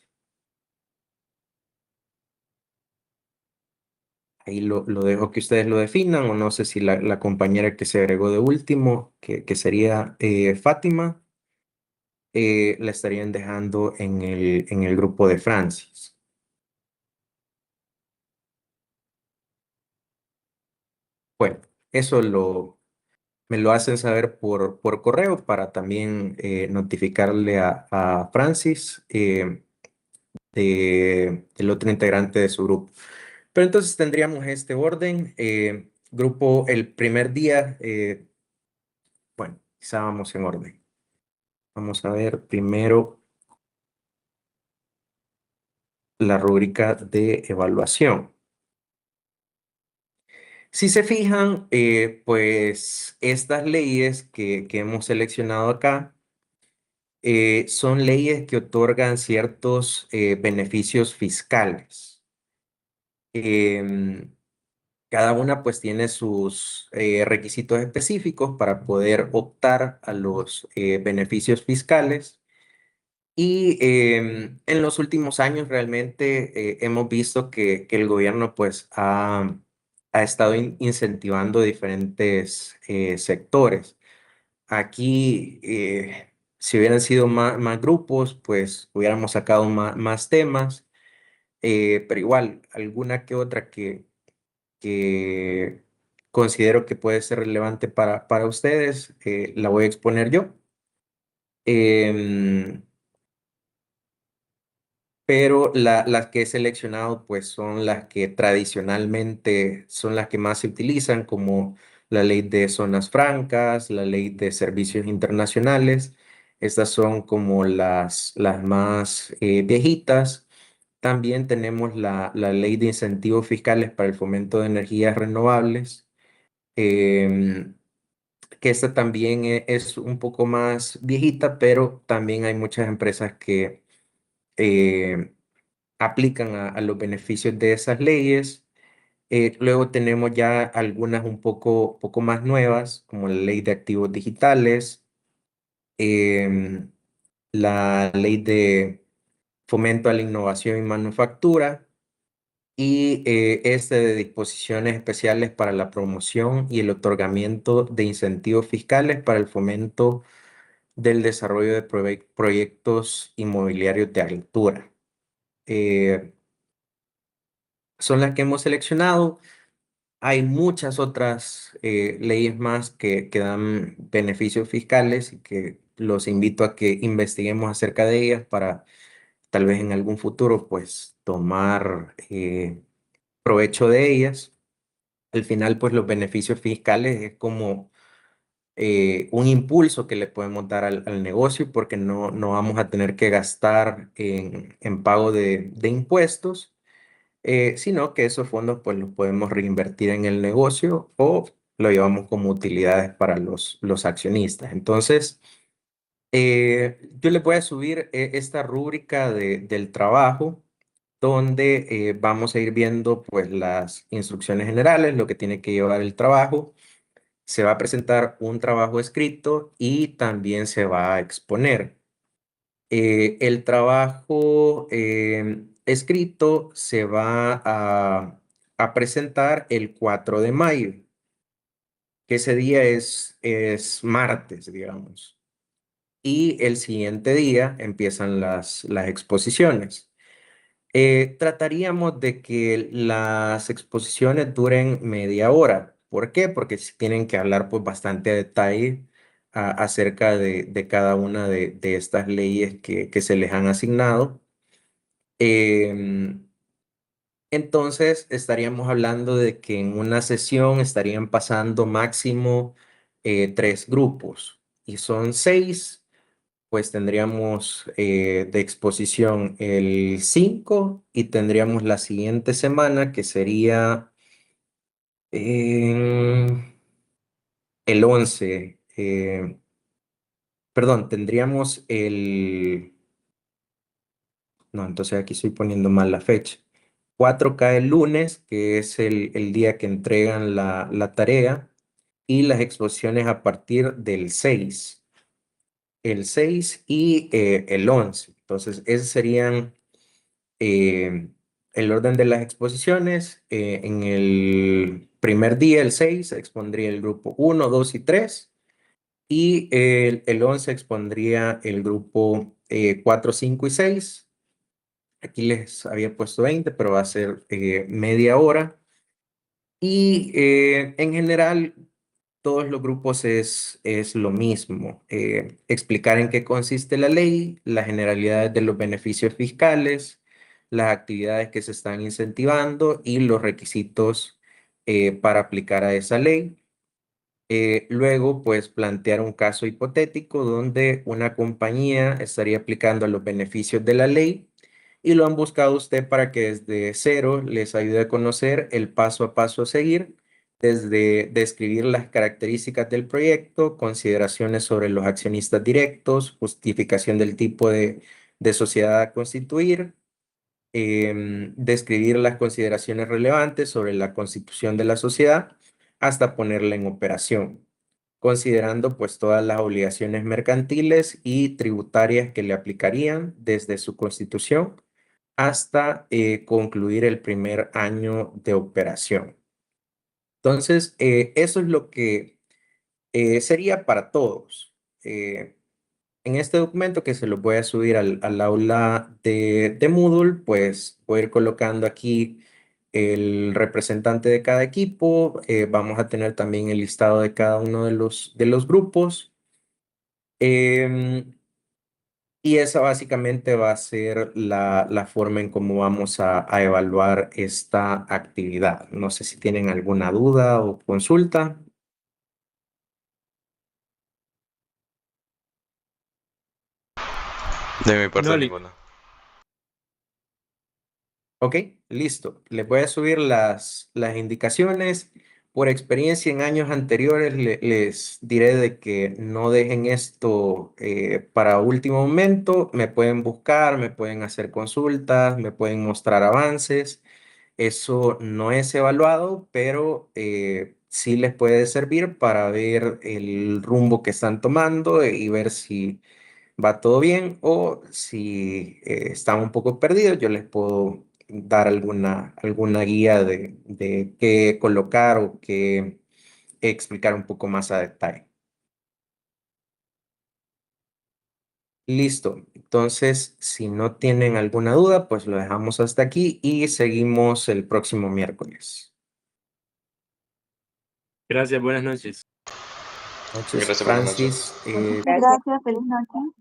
[SPEAKER 1] Ahí lo dejo que ustedes lo definan, o no sé si la compañera que se agregó de último, que sería Fátima, la estarían dejando en el grupo de Francis. Bueno, eso me lo hacen saber por correo para también notificarle a Francis del otro integrante de su grupo. Pero entonces tendríamos este orden. Grupo, el primer día, bueno, quizá vamos en orden. Vamos a ver primero la rúbrica de evaluación. Si se fijan, pues estas leyes que hemos seleccionado acá son leyes que otorgan ciertos beneficios fiscales. Em, Cada una pues tiene sus requisitos específicos para poder optar a los beneficios fiscales. Y en los últimos años realmente hemos visto que el gobierno pues ha estado incentivando diferentes sectores. Aquí, si hubieran sido más grupos, pues hubiéramos sacado más temas, pero igual, alguna que otra que considero que puede ser relevante para ustedes, la voy a exponer yo. Em, pero las que he seleccionado pues son las que tradicionalmente son las que más se utilizan, como la ley de zonas francas, la ley de servicios internacionales. Estas son como las más viejitas. También tenemos la ley de incentivos fiscales para el fomento de energías renovables, em, que esta también es un poco más viejita, pero también hay muchas empresas que eh, aplican a los beneficios de esas leyes. Luego tenemos ya algunas un poco más nuevas, como la ley de activos digitales, em, la ley de fomento a la innovación y manufactura y este de disposiciones especiales para la promoción y el otorgamiento de incentivos fiscales para el fomento del desarrollo de proyectos inmobiliarios de altura. Eh, Son las que hemos seleccionado. Hay muchas otras leyes más que dan beneficios fiscales y que los invito a que investiguemos acerca de ellas para tal vez en algún futuro pues tomar provecho de ellas. Al final, pues los beneficios fiscales es como un impulso que le podemos dar al negocio porque no vamos a tener que gastar en pago de impuestos, sino que esos fondos pues los podemos reinvertir en el negocio o lo llevamos como utilidades para los accionistas. Entonces, yo les voy a subir esta rúbrica del trabajo donde vamos a ir viendo pues las instrucciones generales, lo que tiene que llevar el trabajo. Se va a presentar un trabajo escrito y también se va a exponer. El trabajo escrito se va a presentar el 4 de mayo, que ese día es martes, digamos. Y el siguiente día empiezan las exposiciones. Trataríamos de que las exposiciones duren media hora. ¿Por qué? Porque sí tienen que hablar pues bastante a detalle acerca de cada una de estas leyes que se les han asignado. Em, entonces estaríamos hablando de que en una sesión estarían pasando máximo 3 grupos y son 6, pues tendríamos de exposición el 5 y tendríamos la siguiente semana que sería el 11. Perdón, tendríamos no, entonces aquí estoy poniendo mal la fecha. 4 cae el lunes, que es el día que entregan la tarea, y las exposiciones a partir del 6. El 6 y el 11. Entonces, esos serían el orden de las exposiciones. En el primer día, el 6, se expondría el grupo 1, 2 y 3. Y el 11 expondría el grupo 4, 5 y 6. Aquí les había puesto 20, pero va a ser media hora. Y en general, todos los grupos es lo mismo. Explicar en qué consiste la ley, las generalidades de los beneficios fiscales, las actividades que se están incentivando y los requisitos para aplicar a esa ley. Luego, pues plantear un caso hipotético donde una compañía estaría aplicando los beneficios de la ley y lo han buscado usted para que desde cero les ayude a conocer el paso a paso a seguir, desde describir las características del proyecto, consideraciones sobre los accionistas directos, justificación del tipo de sociedad a constituir, describir las consideraciones relevantes sobre la constitución de la sociedad, hasta ponerla en operación, considerando pues todas las obligaciones mercantiles y tributarias que le aplicarían desde su constitución hasta concluir el primer año de operación. Entonces, eso es lo que sería para todos. En este documento que se lo voy a subir al aula de Moodle, pues voy a ir colocando aquí el representante de cada equipo. Vamos a tener también el listado de cada uno de los grupos. Y esa básicamente va a ser la forma en cómo vamos a evaluar esta actividad. No sé si tienen alguna duda o consulta.
[SPEAKER 10] De mi parte,
[SPEAKER 8] No,
[SPEAKER 10] ninguna.
[SPEAKER 1] Ok, listo. Les voy a subir las indicaciones. Por experiencia en años anteriores, les diré de que no dejen esto para último momento. Me pueden buscar, me pueden hacer consultas, me pueden mostrar avances. Eso no es evaluado, pero sí les puede servir para ver el rumbo que están tomando y ver si va todo bien o si están un poco perdidos, yo les puedo dar alguna guía de qué colocar o qué explicar un poco más a detalle. Listo. Entonces, si no tienen alguna duda, pues lo dejamos hasta aquí y seguimos el próximo miércoles.
[SPEAKER 8] gracias, buenas noches.
[SPEAKER 1] Noches,
[SPEAKER 10] Gracias, buenas noches.
[SPEAKER 1] Francis.
[SPEAKER 7] Gracias, feliz noche.